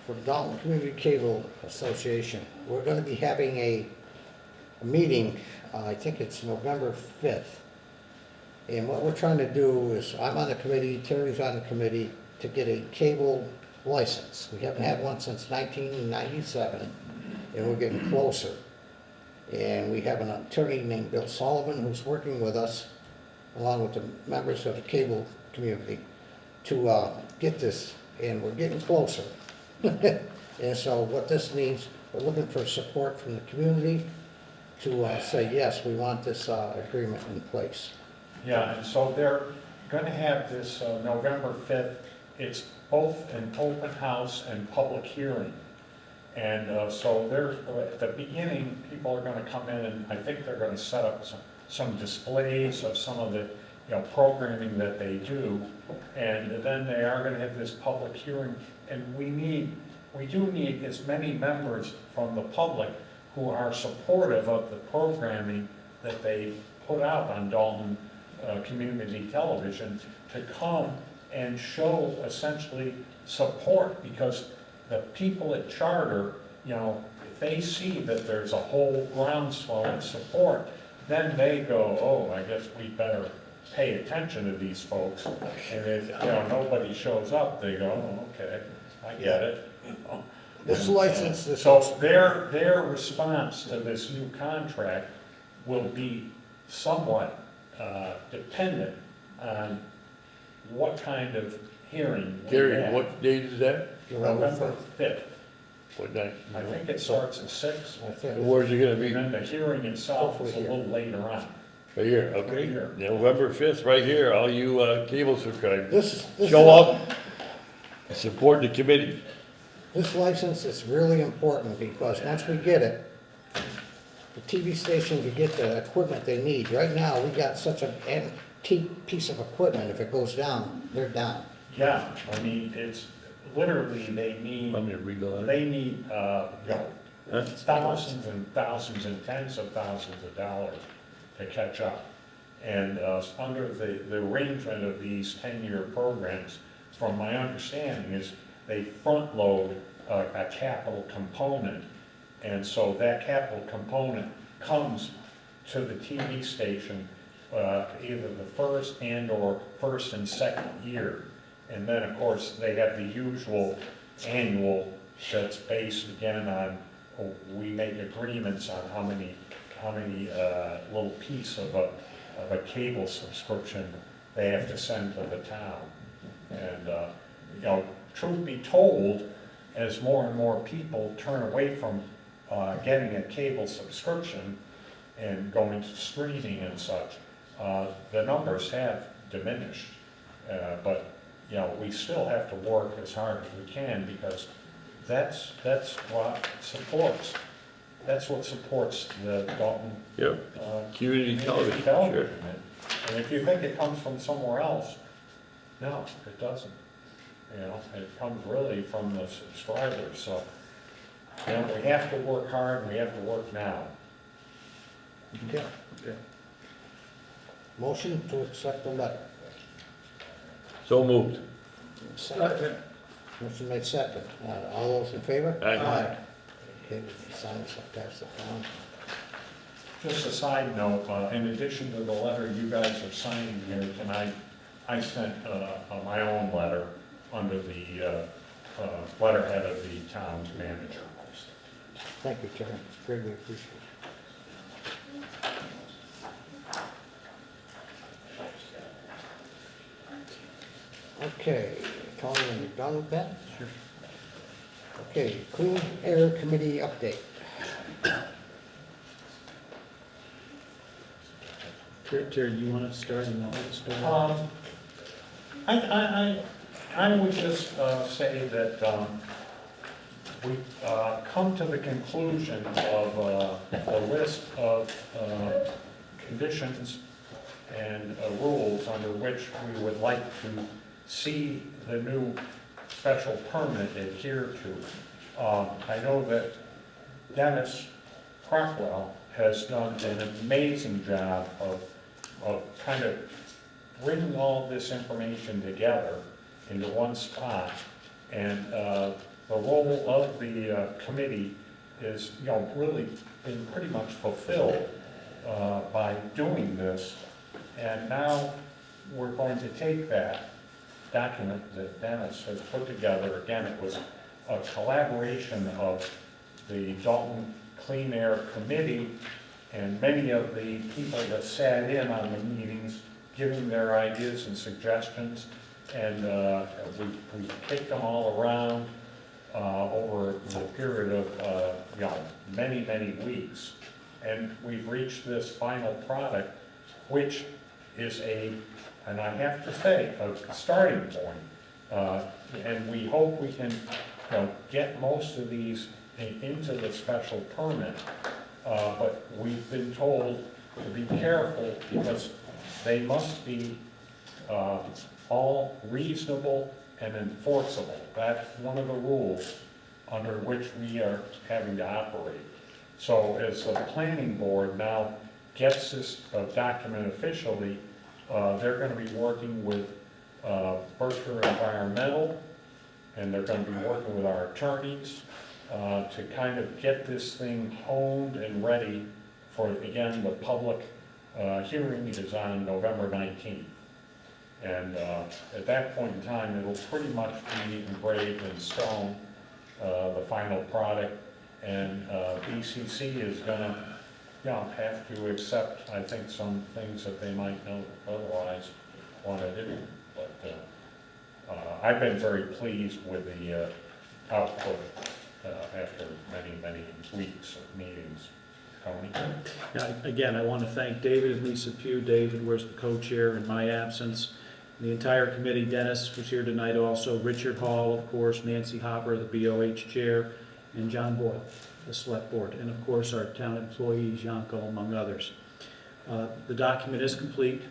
for the Dalton Community Cable Association. We're going to be having a meeting, I think it's November 5th. And what we're trying to do is, I'm on the committee, Terry's on the committee, to get a cable license. We haven't had one since 1997, and we're getting closer. And we have an attorney named Bill Sullivan who's working with us, along with the members of the cable community, to get this, and we're getting closer. And so what this means, we're looking for support from the community to say, yes, we want this agreement in place. Yeah, and so they're going to have this November 5th. It's both an open house and public hearing. And so there's, at the beginning, people are going to come in and I think they're going to set up some displays of some of the, you know, programming that they do. And then they are going to have this public hearing. And we do need as many members from the public who are supportive of the programming that they put out on Dalton Community Television to come and show essentially support, because the people at Charter, you know, if they see that there's a whole groundswell of support, then they go, oh, I guess we better pay attention to these folks. And if, you know, nobody shows up, they go, oh, okay, I get it. You know. This And, license is. So their response to this new contract will be somewhat dependent on what kind of hearing we Gary, have. what date is that? November 5th. What night? I think it starts at 6, I think. And where's it gonna and be? then the hearing itself is a Hopefully here. little later on. Right here, Right okay. here. November 5th, right here, all you cable subscribers. This. Show up, support the committee. This license is really important because once we get it, the TV station can get the equipment they need. Right now, we got such an antique piece of equipment, if it goes down, they're down. Yeah, I mean, it's literally, they need, Want me to read the letter? they need, you know, Huh? thousands and thousands and tens of thousands of dollars to catch up. And under the arrangement of these 10-year programs, from my understanding, is they front load a capital component. And so that capital component comes to the TV station either the first and/or first and second year. And then, of course, they have the usual annual that's based again on, we make agreements on how many little piece of a cable subscription they have to send to the town. And, you know, truth be told, as more and more people turn away from getting a cable subscription and going to streaming and such, the numbers have diminished. But, you know, we still have to work as hard as we can, because that's what supports the Dalton Yep, community television, sure. And if you think it comes from somewhere else, no, it doesn't. You know, it comes really from the subscribers, so, you know, we have to work hard, and we have to work now. Okay. Okay. Motion to accept the letter. So moved. Second. Motion made second. All those in favor? Aye. Okay, we can sign this, I'll pass it down. Just a side note, in addition to the letter you guys are signing here tonight, I sent my own letter under the letterhead of the town's manager. Thank you, Terry, it's greatly appreciated. Okay, Tony, are you done with that? Sure. Okay, Clean Air Committee update. Terry, you want to start? You want me to start? I would just say that we come to the conclusion of a list of conditions and rules under which we would like to see the new special permit adhere to. I know that Dennis Crockwell has done an amazing job of kind of bringing all this information together into one spot. And the role of the committee is, you know, really been pretty much fulfilled by doing this. And now we're going to take that document that Dennis has put together. Again, it was a collaboration of the Dalton Clean Air Committee and many of the people that sat in on the meetings, giving their ideas and suggestions. And we kicked them all around over the period of you know, many weeks. And we've reached this final product, which is and I have to say, a starting point. And we hope we can, you know, get most of these into the special permit. But we've been told to be careful because they must be all reasonable and enforceable. That's one of the rules under which we are having to operate. So as the planning board now gets this document officially, they're going to be working with Berkshire Environmental, and they're gonna be working with our attorneys to kind of get this thing honed and ready for, again, the public hearing is on November 19th. And at that point in time, it'll pretty much be engraved in stone, the final product, and BCC is gonna, have to accept, I think, some things that they might know otherwise want to do. But I've been very pleased with the output after many, many weeks of meetings. Tony? Yeah, again, I want to thank David and Lisa Pugh. David was the co-chair in my absence. The entire committee, Dennis was here tonight also, Richard Hall, of course, Nancy Hopper, the BOH chair, and John Boyle, the select board, and of course our town employees, Yanko, among others. The document is complete.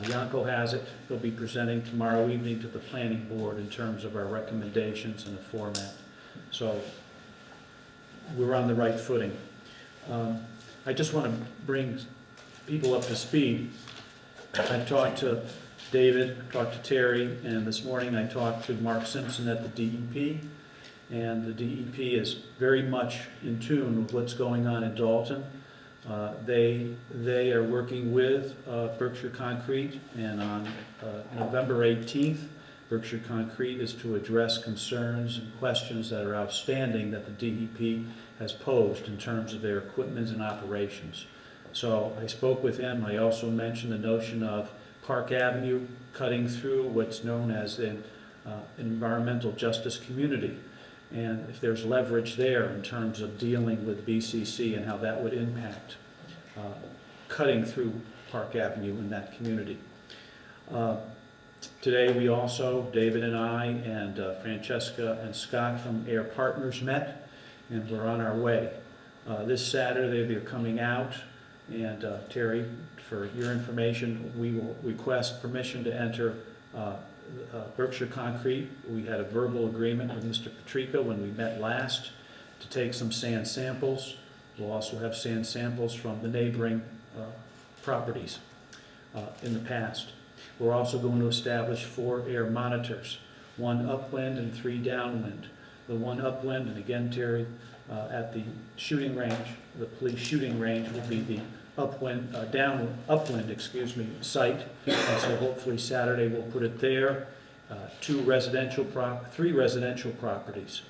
Yanko has it. He'll be presenting tomorrow evening to the planning board in terms of our recommendations and the format. So we're on the right footing. I just want to bring people up to speed. I talked to David, talked to Terry, and this morning I talked to Mark Simpson at the DEP. And the DEP is very much in tune with what's going on in Dalton. They are working with Berkshire Concrete, and on November 18th, Berkshire Concrete is to address concerns and questions that are outstanding that the DEP has posed in terms of their equipment and operations. So I spoke with him. I also mentioned the notion of Park Avenue cutting through what's known as an environmental justice community, and if there's leverage there in terms of dealing with BCC and how that would impact cutting through Park Avenue in that community. Today we also, David and I and Francesca and Scott from Air Partners met, and we're on our way. This Saturday they're coming out, and Terry, for your information, we will request permission to enter Berkshire Concrete. We had a verbal agreement with Mr. Patrica when we met last to take some sand samples. We'll also have sand samples from the neighboring properties in the past. We're also going to establish 4 air monitors, 1 upwind and 3 downwind. The 1 upwind, and again, Terry, at the shooting range, the police shooting range will be the upwind site. So hopefully Saturday we'll put it there. 3 residential properties,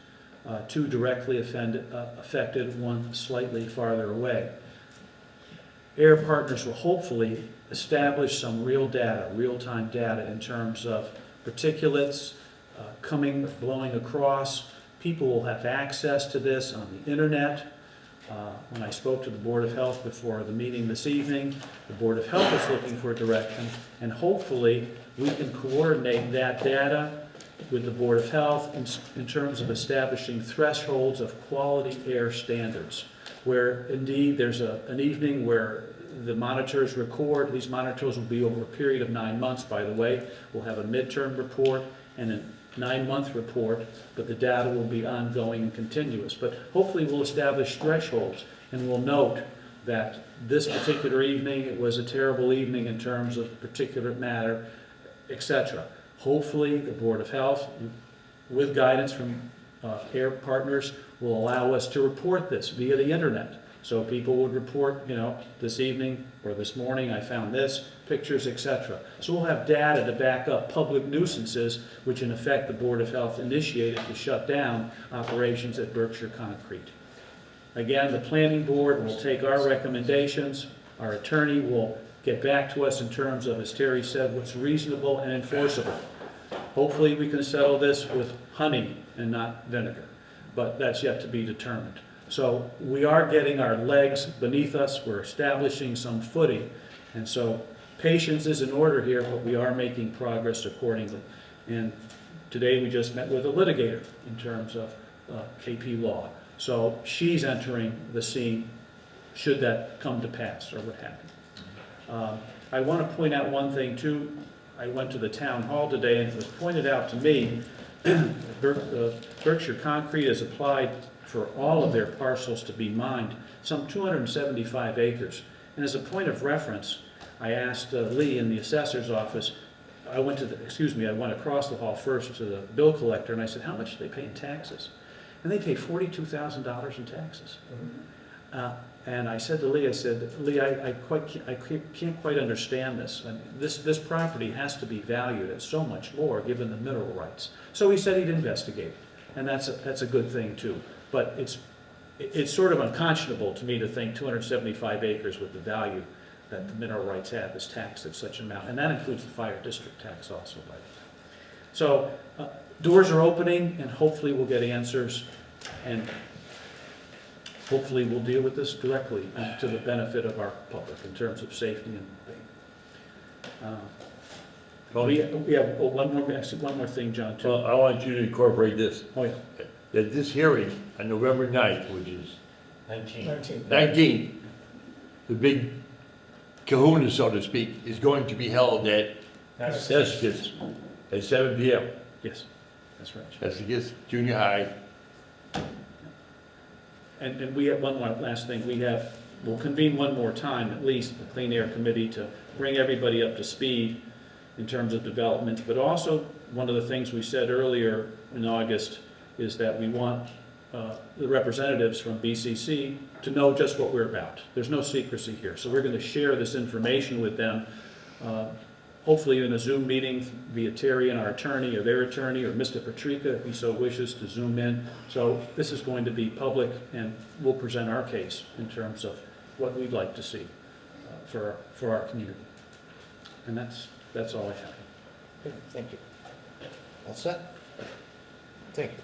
2 directly affected, 1 slightly farther away. Air Partners will hopefully establish some real-time data in terms of particulates blowing across. People will have access to this on the internet. When I spoke to the Board of Health before the meeting this evening, the Board of Health is looking for direction, and hopefully we can coordinate that data with the Board of Health in terms of establishing thresholds of quality air standards, where indeed there's an evening where the monitors record. These monitors will be over a period of 9 months, by the way. We'll have a midterm report and a 9-month report, but the data will be ongoing and continuous. But hopefully we'll establish thresholds, and we'll note that this particular evening, it was a terrible evening in terms of particulate matter, etc. Hopefully the Board of Health, with guidance from Air Partners, will allow us to report this via the internet. So people would report, this evening or this morning I found this, pictures, etc. So we'll have data to back up public nuisances, which in effect the Board of Health initiated to shut down operations at Berkshire Concrete. Again, the planning board will take our recommendations. Our attorney will get back to us in terms of, as Terry said, what's reasonable and enforceable. Hopefully we can settle this with honey and not vinegar, but that's yet to be determined. So we are getting our legs beneath us. We're establishing some footing. And so patience is in order here, but we are making progress accordingly. And today we just met with a litigator in terms of KP Law. So she's entering the scene should that come to pass or what have you. I want to point out one thing too. I went to the town hall today and it was pointed out to me Berkshire Concrete has applied for all of their parcels to be mined, some 275 acres. And as a point of reference, I asked Lee in the assessor's office, I went across the hall first to the bill collector, and I said, how much do they pay in taxes? And they pay $42,000 in taxes. And I said to Lee, Lee, I can't quite understand this. I mean, this property has to be valued at so much more, given the mineral rights. So he said he'd investigate, and that's a good thing too. But it's sort of unconscionable to me to think 275 acres with the value that the mineral rights have is taxed at such an amount, and that includes the fire district tax also, by the way. So doors are opening, and hopefully we'll get answers, and hopefully we'll deal with this directly and to the benefit of our public in terms of safety and. We have one more thing, John, too. Well, I want you to incorporate this, Oh, yeah. that this hearing on November 9th, which is 19. 19th, the big kahuna, so to speak, is going to be held at Estes at 7 p.m. Yes, that's right. Estes Junior High. And we have one last thing. We'll convene one more time, at least, the Clean Air Committee to bring everybody up to speed in terms of developments. But also, one of the things we said earlier in August is that we want the representatives from BCC to know just what we're about. There's no secrecy here. So we're going to share this information with them, hopefully in a Zoom meeting via Terry and our attorney, or their attorney, or Mr. Patrica, if he so wishes, to Zoom in. So this is going to be public, and we'll present our case in terms of what we'd like to see for our community. And that's all I have. Okay, thank you. All set? Thank you.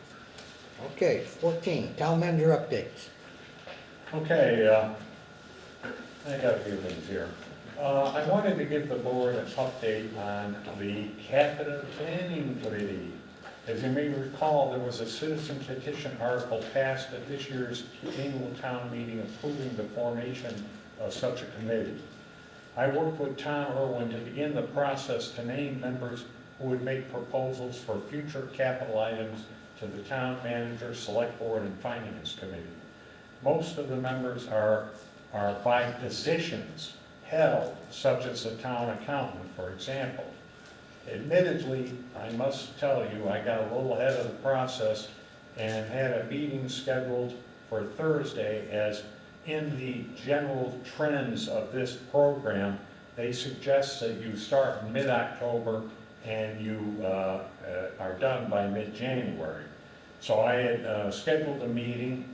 Okay, 14, town manager updates. Okay, I got a few things here. I wanted to give the board an update on the capital planning committee. As you may recall, there was a citizen petition article passed at this year's annual town meeting approving the formation of such a committee. I worked with Tom Irwin to begin the process to name members who would make proposals for future capital items to the town manager, select board, and finance committee. Most of the members are by positions held, such as the town accountant, for example. Admittedly, I must tell you, I got a little ahead of the process and had a meeting scheduled for Thursday, as in the general trends of this program, they suggest that you start mid-October and you are done by mid-January. So I had scheduled a meeting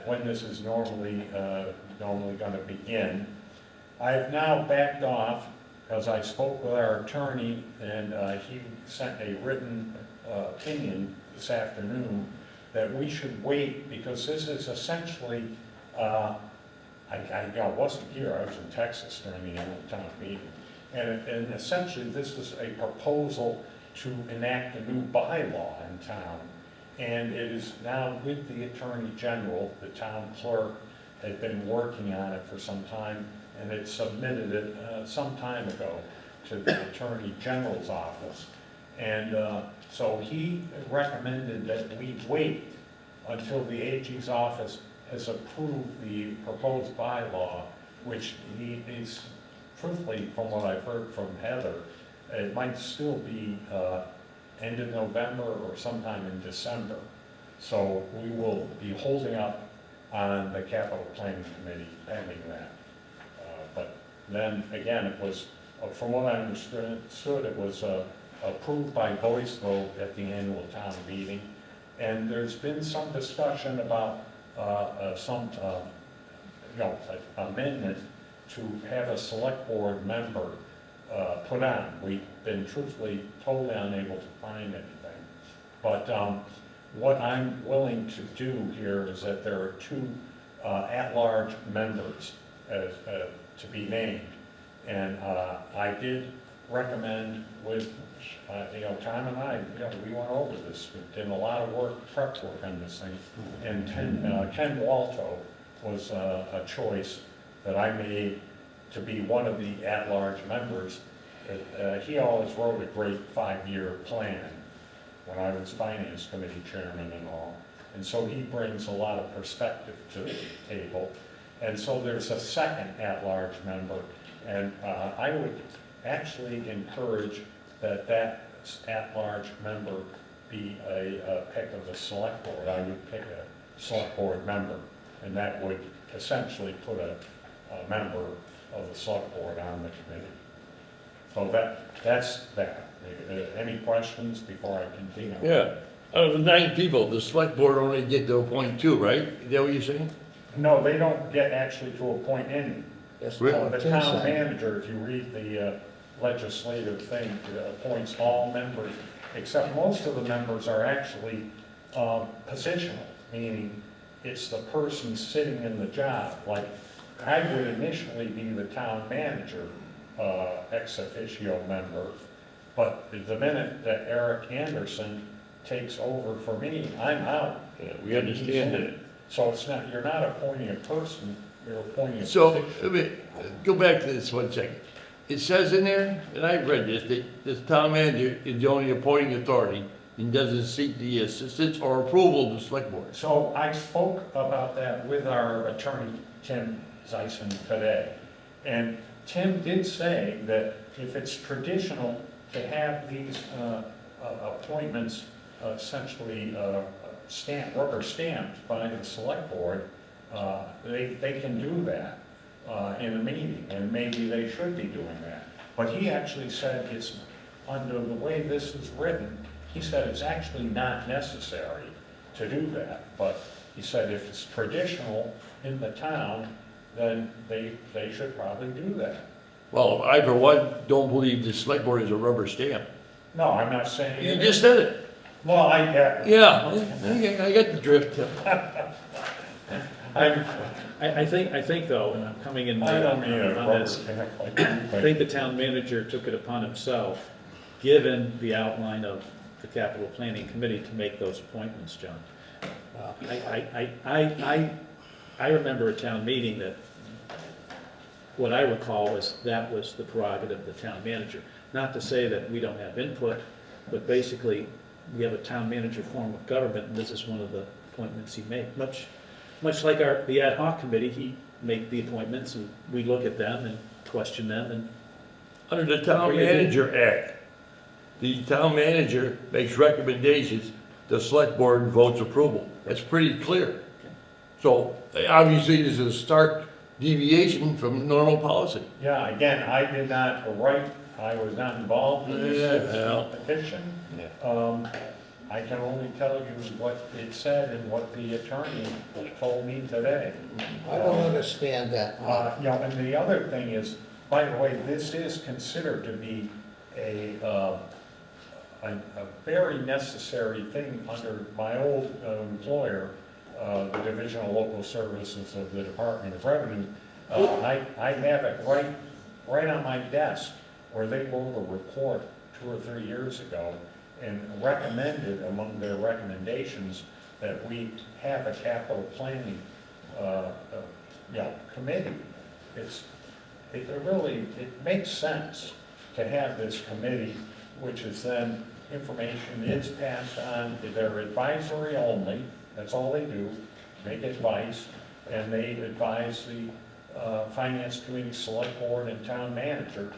when this is normally going to begin. I've now backed off because I spoke with our attorney, and he sent a written opinion this afternoon that we should wait, because this is essentially, I wasn't here, I was in Texas during the annual town meeting, and essentially this is a proposal to enact a new bylaw in town, and it is now with the Attorney General. The town clerk had been working on it for some time, and it submitted it some time ago to the Attorney General's office. And so he recommended that we wait until the AG's office has approved the proposed bylaw, which he is, truthfully, from what I've heard from Heather, it might still be end of November or sometime in December. So we will be holding up on the capital planning committee pending that. But then again, it was, from what I understood, it was approved by voice vote at the annual town meeting. And there's been some discussion about some amendment to have a select board member put on. We've been truthfully totally unable to find anything. But what I'm willing to do here is that there are two at-large members to be named. And I did recommend with, Tom and I, we went over this. We did a lot of work, prep work on this thing. And Ken Walto was a choice that I made to be one of the at-large members. He always wrote a great 5-year plan when I was finance committee chairman and all. And so he brings a lot of perspective to the table. And so there's a second at-large member. And I would actually encourage that at-large member be a pick of the select board. I would pick a select board member, and that would essentially put a member of the select board on the committee. So that's that. Any questions before I continue? Yeah, out of the 9 people, the select board only get to appoint 2, right? Is that what you're saying? No, they don't get actually to appoint any. That's Really? what The Tim town said. manager, if you read the legislative thing, appoints all members, except most of the members are actually positional, meaning it's the person sitting in the job. Like, I would initially be the town manager, ex officio member, but the minute that Eric Anderson takes over for me, I'm out. Yeah, we understand that. So it's not, you're not appointing a person, you're appointing a So, position. let me go back to this 1 second. It says in there, and I read this, that this town manager is the only appointing authority and doesn't seek the assistance or approval of the select board. So I spoke about that with our attorney, Tim Zeisen, today. And Tim did say that if it's traditional to have these appointments essentially rubber stamped by the select board, they can do that in a meeting, and maybe they should be doing that. But he actually said it's, under the way this is written, he said it's actually not necessary to do that. But he said if it's traditional in the town, then they should probably do that. Well, I for one don't believe the select board is a rubber stamp. No, I'm not saying. You it just is. said it. Well, Yeah, okay, I got the drift. I think though, and I'm coming in I late don't mean a on rubber this, stamp like I think the town manager took it upon himself, given the outline of the capital planning committee, to make those appointments, John. I remember a town meeting that, what I recall was that was the prerogative of the town manager. Not to say that we don't have input, but basically, we have a town manager form of government, and this is one of the appointments he made. Much like the ad hoc committee, he made the appointments, and we look at them and question them, and Under the Town Manager Act, the town manager makes recommendations, the select board votes approval. That's pretty clear. So obviously, there's a stark deviation from normal policy. Yeah, again, I did not write, I was not involved in this petition. I can only tell you what it said and what the attorney told me today. I don't understand that. And the other thing is, by the way, this is considered to be a very necessary thing under my old employer, the Division of Local Services of the Department of Revenue. I have it right on my desk, where they wrote a report 2 or 3 years ago and recommended, among their recommendations, that we have a capital planning committee. It makes sense to have this committee, which is then, information is passed on. They're advisory only, that's all they do, make advice, and they advise the Finance Committee, Select Board, and Town Manager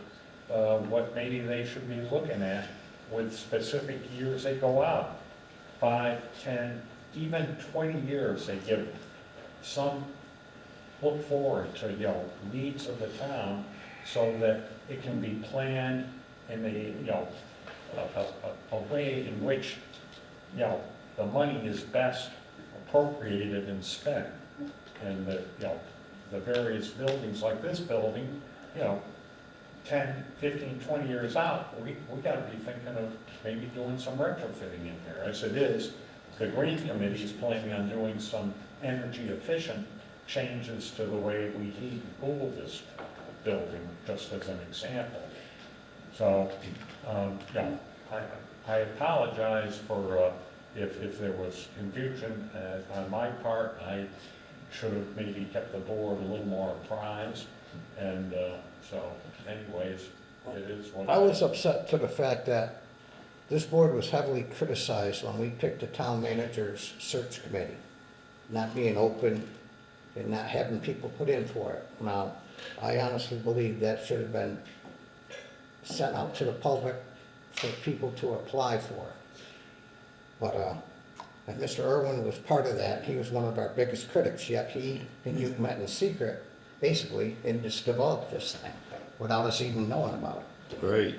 what maybe they should be looking at with specific years they go out. 5, 10, even 20 years they give them. Some look forward to, needs of the town so that it can be planned in a way in which, the money is best appropriated and spent. And the various buildings like this building, 10, 15, 20 years out, we got to be thinking of maybe doing some retrofitting in here. As it is, the Green Committee is planning on doing some energy efficient changes to the way we heat and cool this building, just as an example. So, I apologize for if there was confusion on my part. I should have maybe kept the board a little more apprised, and so anyways, it is what it is. I was upset to the fact that this board was heavily criticized when we picked the town manager's search committee, not being open and not having people put in for it. Now, I honestly believe that should have been sent out to the public for people to apply for. But, and Mr. Irwin was part of that. He was one of our biggest critics, yet he and you met in secret, basically, and just developed this thing without us even knowing about it. Great.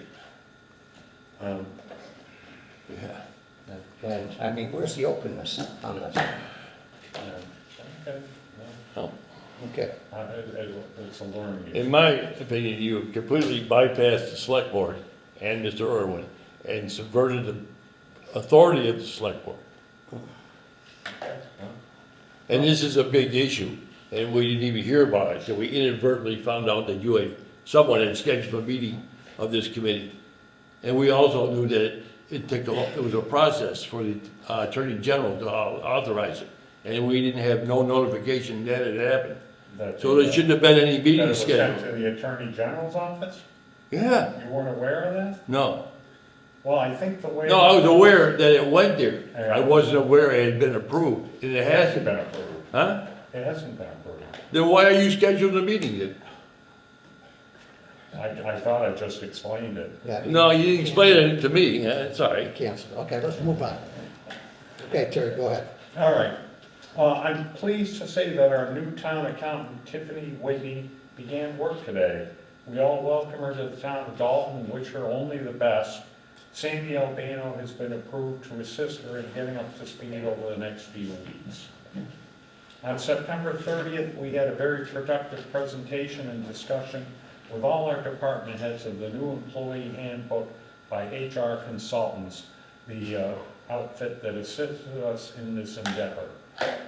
Yeah. And, I mean, where's the openness on this? Okay. Oh. Okay. It's a learning issue. In my opinion, you completely bypassed the select board and Mr. Irwin and subverted the authority of the select board. And this is a big issue, and we didn't even hear about it, so we inadvertently found out that someone had scheduled a meeting of this committee. And we also knew that it was a process for the Attorney General to authorize it. And we didn't have no notification that it happened. So there shouldn't have been any That meeting it was sent scheduled. to the Attorney General's office? Yeah, You weren't aware of that? no. Well, I think the way. No, I was aware that it went there. I wasn't aware it had been approved, and it It hasn't hasn't. been approved. Huh? It hasn't been approved. Then why are you scheduling the meeting then? I thought I just explained it. Yeah. No, you didn't explain it to me, it's all right. Cancel. Okay, let's move on. Okay, Terry, go ahead. All right. I'm pleased to say that our new town accountant, Tiffany Whitney, began work today. We all welcome her to the town of Dalton and wish her only the best. Sandy Albano has been approved to assist her in getting up to speed over the next few weeks. On September 30th, we had a very productive presentation and discussion with all our department heads of the new employee handbook by HR Consultants, the outfit that assisted us in this endeavor.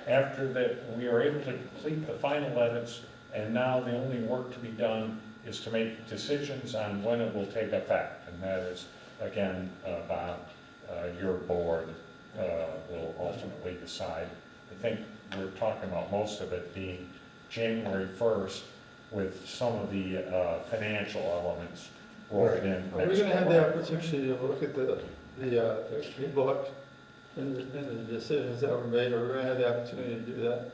After that, we are able to complete the final edits, and now the only work to be done is to make decisions on when it will take effect, and that is, again, your board will ultimately decide. I think we're talking about most of it being January 1st, with some of the financial elements rolled in. Are we gonna have the opportunity to look at the book and the decisions that were made, or we're gonna have the opportunity to do that?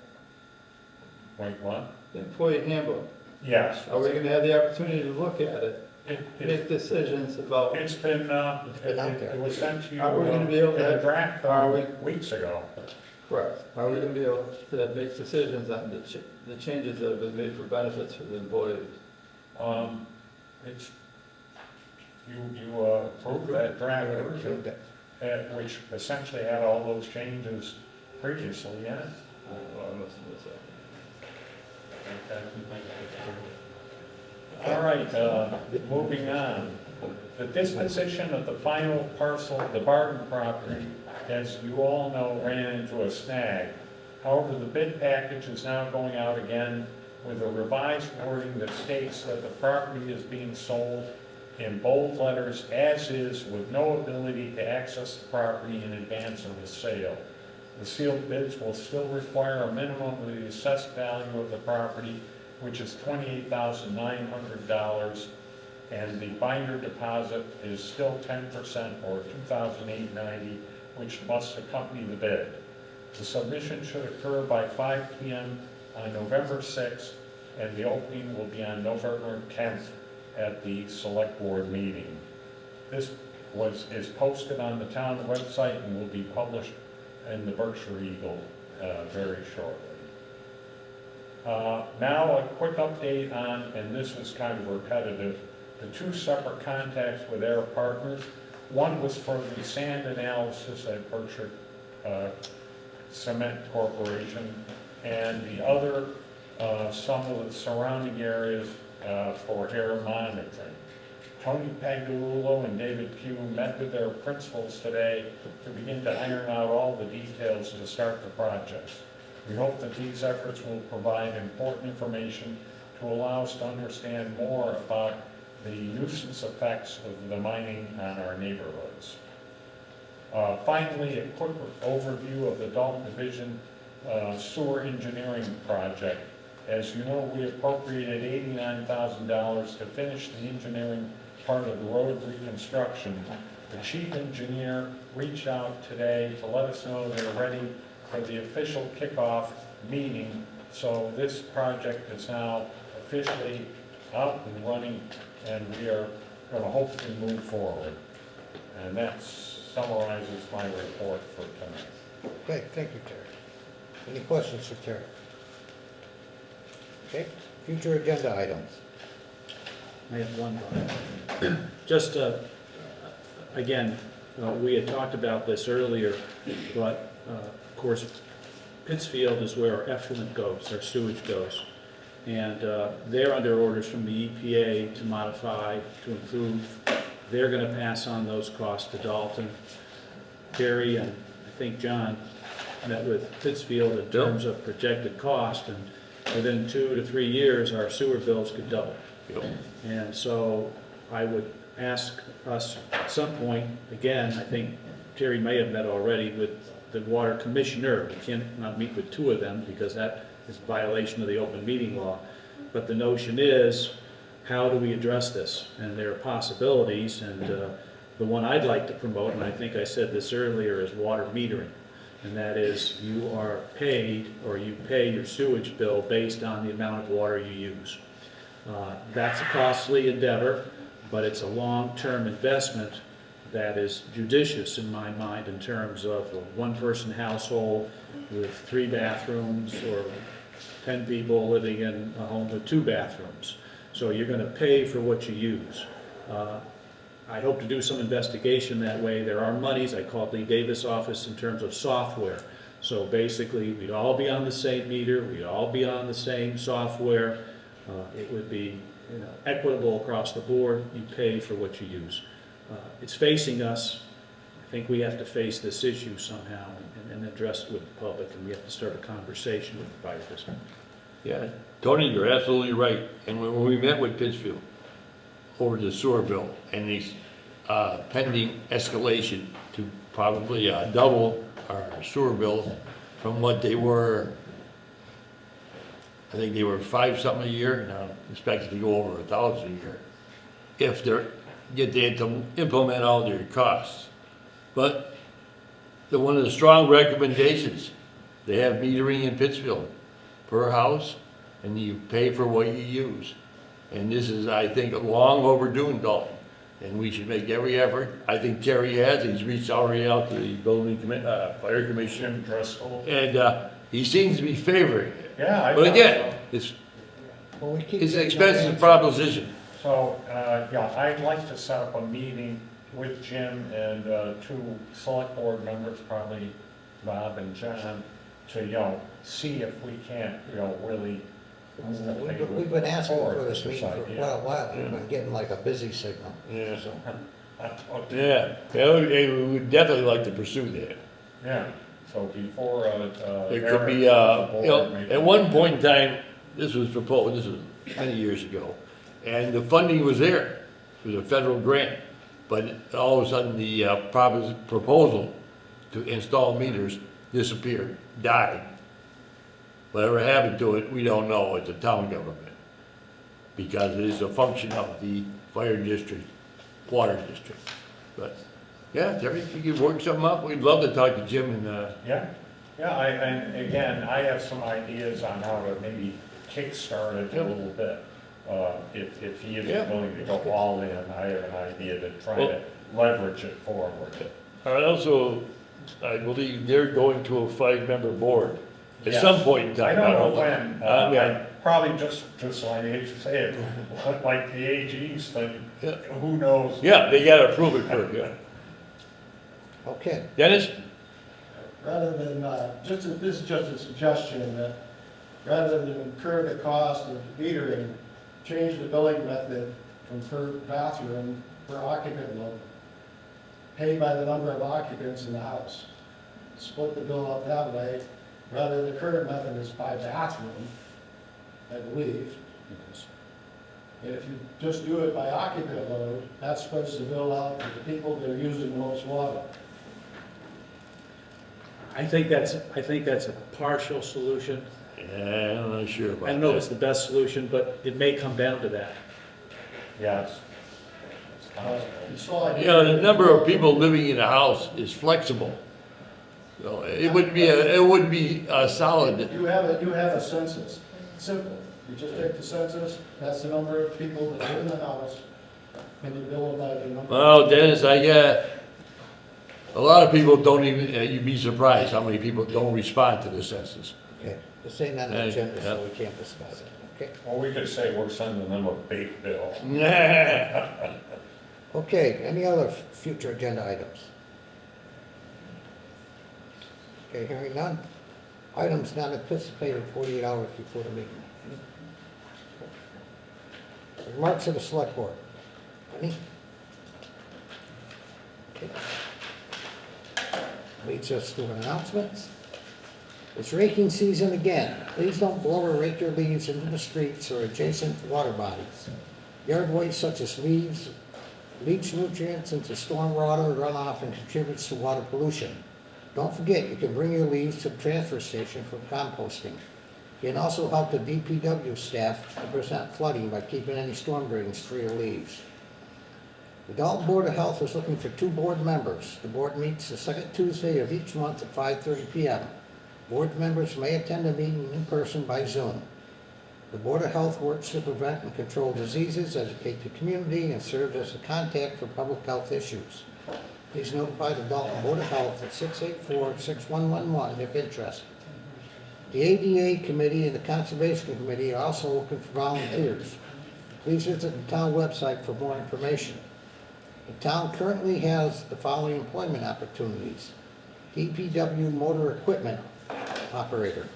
Wait, what? The employee handbook, Yes. are we gonna have the opportunity to look at it, It, make decisions about, it's been, out there. it was sent to you Are we gonna be able to in a have- draft are we- weeks ago. correct, are we gonna be able to make decisions on the changes that have been made for benefits for the employees? It's, you approved that draft version, which essentially had all those changes previously, yes? Well, I must have missed that. Okay. All right, moving on. The disposition of the final parcel of the Barton property, as you all know, ran into a snag. However, the bid package is now going out again with a revised wording that states that the property is being sold in bold letters as is, with no ability to access the property in advance of the sale. The sealed bids will still require a minimum of the assessed value of the property, which is $28,900, and the binder deposit is still 10% or $2,890, which must accompany the bid. The submission should occur by 5 p.m. on November 6th, and the opening will be on November 10th at the Select Board meeting. This is posted on the town website and will be published in the Berkshire Eagle very shortly. Now a quick update on, and this was kind of repetitive, the two separate contacts with Air Partners. One was for the sand analysis at Berkshire Cement Corporation, and the other, some of the surrounding areas for air monitoring. Tony Pagliulo and David Pugh met with their principals today to begin to iron out all the details to start the project. We hope that these efforts will provide important information to allow us to understand more about the nuisance effects of the mining on our neighborhoods. Finally, a quick overview of the Dalton Division sewer engineering project. As you know, we appropriated $89,000 to finish the engineering part of the road reconstruction. The chief engineer reached out today to let us know they're ready for the official kickoff meeting. So this project is now officially out and running, and we are going to hopefully move forward. And that summarizes my report for tonight. Okay, thank you, Terry. Any questions for Terry? Okay, future agenda items. I have one. Just, again, we had talked about this earlier, but of course, Pittsfield is where our effluent goes, our sewage goes. And they're under orders from the EPA to modify, to improve. They're going to pass on those costs to Dalton. Terry and I think John met with Pittsfield in terms of projected cost, and within 2 to 3 years, our sewer bills could double. Yep. And so I would ask us at some point, again, I think Terry may have met already with the water commissioner. We cannot meet with 2 of them because that is a violation of the open meeting law. But the notion is, how do we address this? And there are possibilities, and the one I'd like to promote, and I think I said this earlier, is water metering. And that is, you are paid, or you pay your sewage bill based on the amount of water you use. That's a costly endeavor, but it's a long-term investment that is judicious in my mind in terms of a one-person household with 3 bathrooms or 10 people living in a home with 2 bathrooms. So you're going to pay for what you use. I hope to do some investigation that way. There are monies. I called Lee Davis' office in terms of software. So basically, we'd all be on the same meter. We'd all be on the same software. It would be, you know, equitable across the board. You pay for what you use. It's facing us. I think we have to face this issue somehow and address it with the public, and we have to start a conversation with the fire district. Yeah, Tony, you're absolutely right. And when we met with Pittsfield over the sewer bill and the pending escalation to probably double our sewer bills from what they were, I think they were 5 something a year, now expected to go over 1,000 a year, if they had to implement all their costs. But one of the strong recommendations, they have metering in Pittsfield per house, and you pay for what you use. And this is, I think, long overdue in Dalton, and we should make every effort. I think Terry has. He's reached already out to the fire commissioner, and he seems to be favoring it. Yeah, but again, it's Well, an expensive proposition. So, yeah, I'd like to set up a meeting with Jim and 2 select board members, probably Bob and John, to, you know, see if we can't, you know, really. We've been asking for this meeting for quite a while. We've been getting like a busy signal. Yeah. So, Yeah, we would definitely like to pursue that. Yeah, so before, It could be, you know, at one point in time, this was proposed, this was many years ago, and the funding was there. It was a federal grant, but all of a sudden the proposal to install meters disappeared, died. Whatever happened to it, we don't know. It's a town government, because it is a function of the fire district, water district. But yeah, Terry, if you could work something up, we'd love to talk to Jim and. Yeah, and again, I have some ideas on how to maybe kickstart it a little bit. If he isn't willing to go all in, I have an idea to try to leverage it forward. I believe they're going to a 5-member board at some point in time. I don't know when. I probably just like I hate to say it, like the AG's thing. Yeah. Who knows? Yeah, they gotta approve it first, yeah. okay. Dennis? Rather than, this is just a suggestion that rather than incur the cost of metering, change the billing method from per bathroom, per occupant load. Pay by the number of occupants in the house. Split the bill up that way, rather than the current method is by bathroom, I believe. And if you just do it by occupant load, that spreads the bill out to the people that are using the most water. I think that's a partial solution. Yeah, I'm not sure about that. I don't know if it's the best solution, but it may come down to that. Yes. You know, the number of people living in a house is flexible. So it wouldn't be a solid. You have a census. Simple. You just take the census, that's the number of people that are in the house, Can you bill them by the number? Well, Dennis, a lot of people don't even, you'd be surprised how many people don't respond to the census. Okay, this ain't on the Hey, agenda, so yeah. we can't discuss it, okay? Or we could say we're sending them a big bill. Okay, any other future agenda items? Okay, hearing none. Items not anticipated 48 hours before the meeting. Remarks of the select board. Any? Okay. Leads us to announcements. It's raking season again. Please don't blow or rake your leaves into the streets or adjacent water bodies. Yard waste such as leaves leach nutrients into storm water runoff and contributes to water pollution. Don't forget, you can bring your leaves to the transfer station for composting. You can also help the DPW staff to prevent flooding by keeping any storm drains free of leaves. The Dalton Board of Health is looking for 2 board members. The board meets the second Tuesday of each month at 5:30 p.m. Board members may attend the meeting in person by Zoom. The Board of Health works to prevent and control diseases, educate the community, and serves as a contact for public health issues. Please notify the Dalton Board of Health at 684-6111 if interested. The ADA Committee and the Conservation Committee are also looking for volunteers. Please visit the town website for more information. The town currently has the following employment opportunities. DPW motor equipment operator.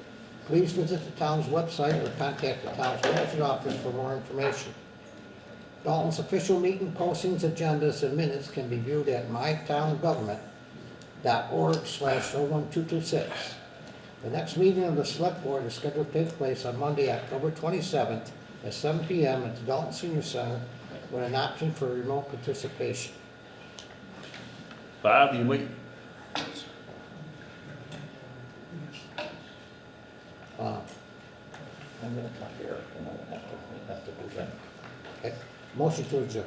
Please visit the town's website or contact the town's manager's office for more information. Dalton's official meeting postings, agendas, and minutes can be viewed at mytowngovernment.org/01226. The next meeting of the Select Board is scheduled to take place on Monday, October 27th at 7 p.m. at the Dalton Senior Center with an option for remote participation. Bob, you wait. I'm going to come here, and I'm going to have to do that. Okay, motion to adjourn.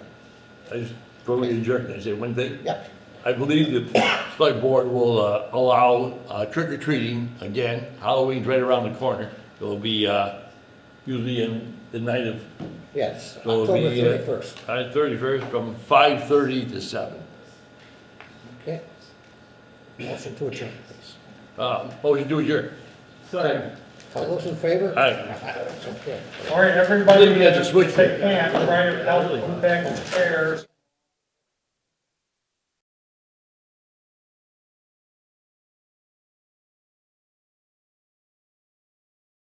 I just, before we adjourn, I say one thing. Yep. I believe the select board will allow trick or treating again. Halloween's right around the corner. It'll be usually in the night of. Yes, So it'll October be 31st. on 31st from 5:30 to 7. Okay. Motion to adjourn, please. Motion to adjourn. Second. All those in favor? Aye. Okay. All right, everybody, Maybe we have to switch. take hands, right, out, back, chairs.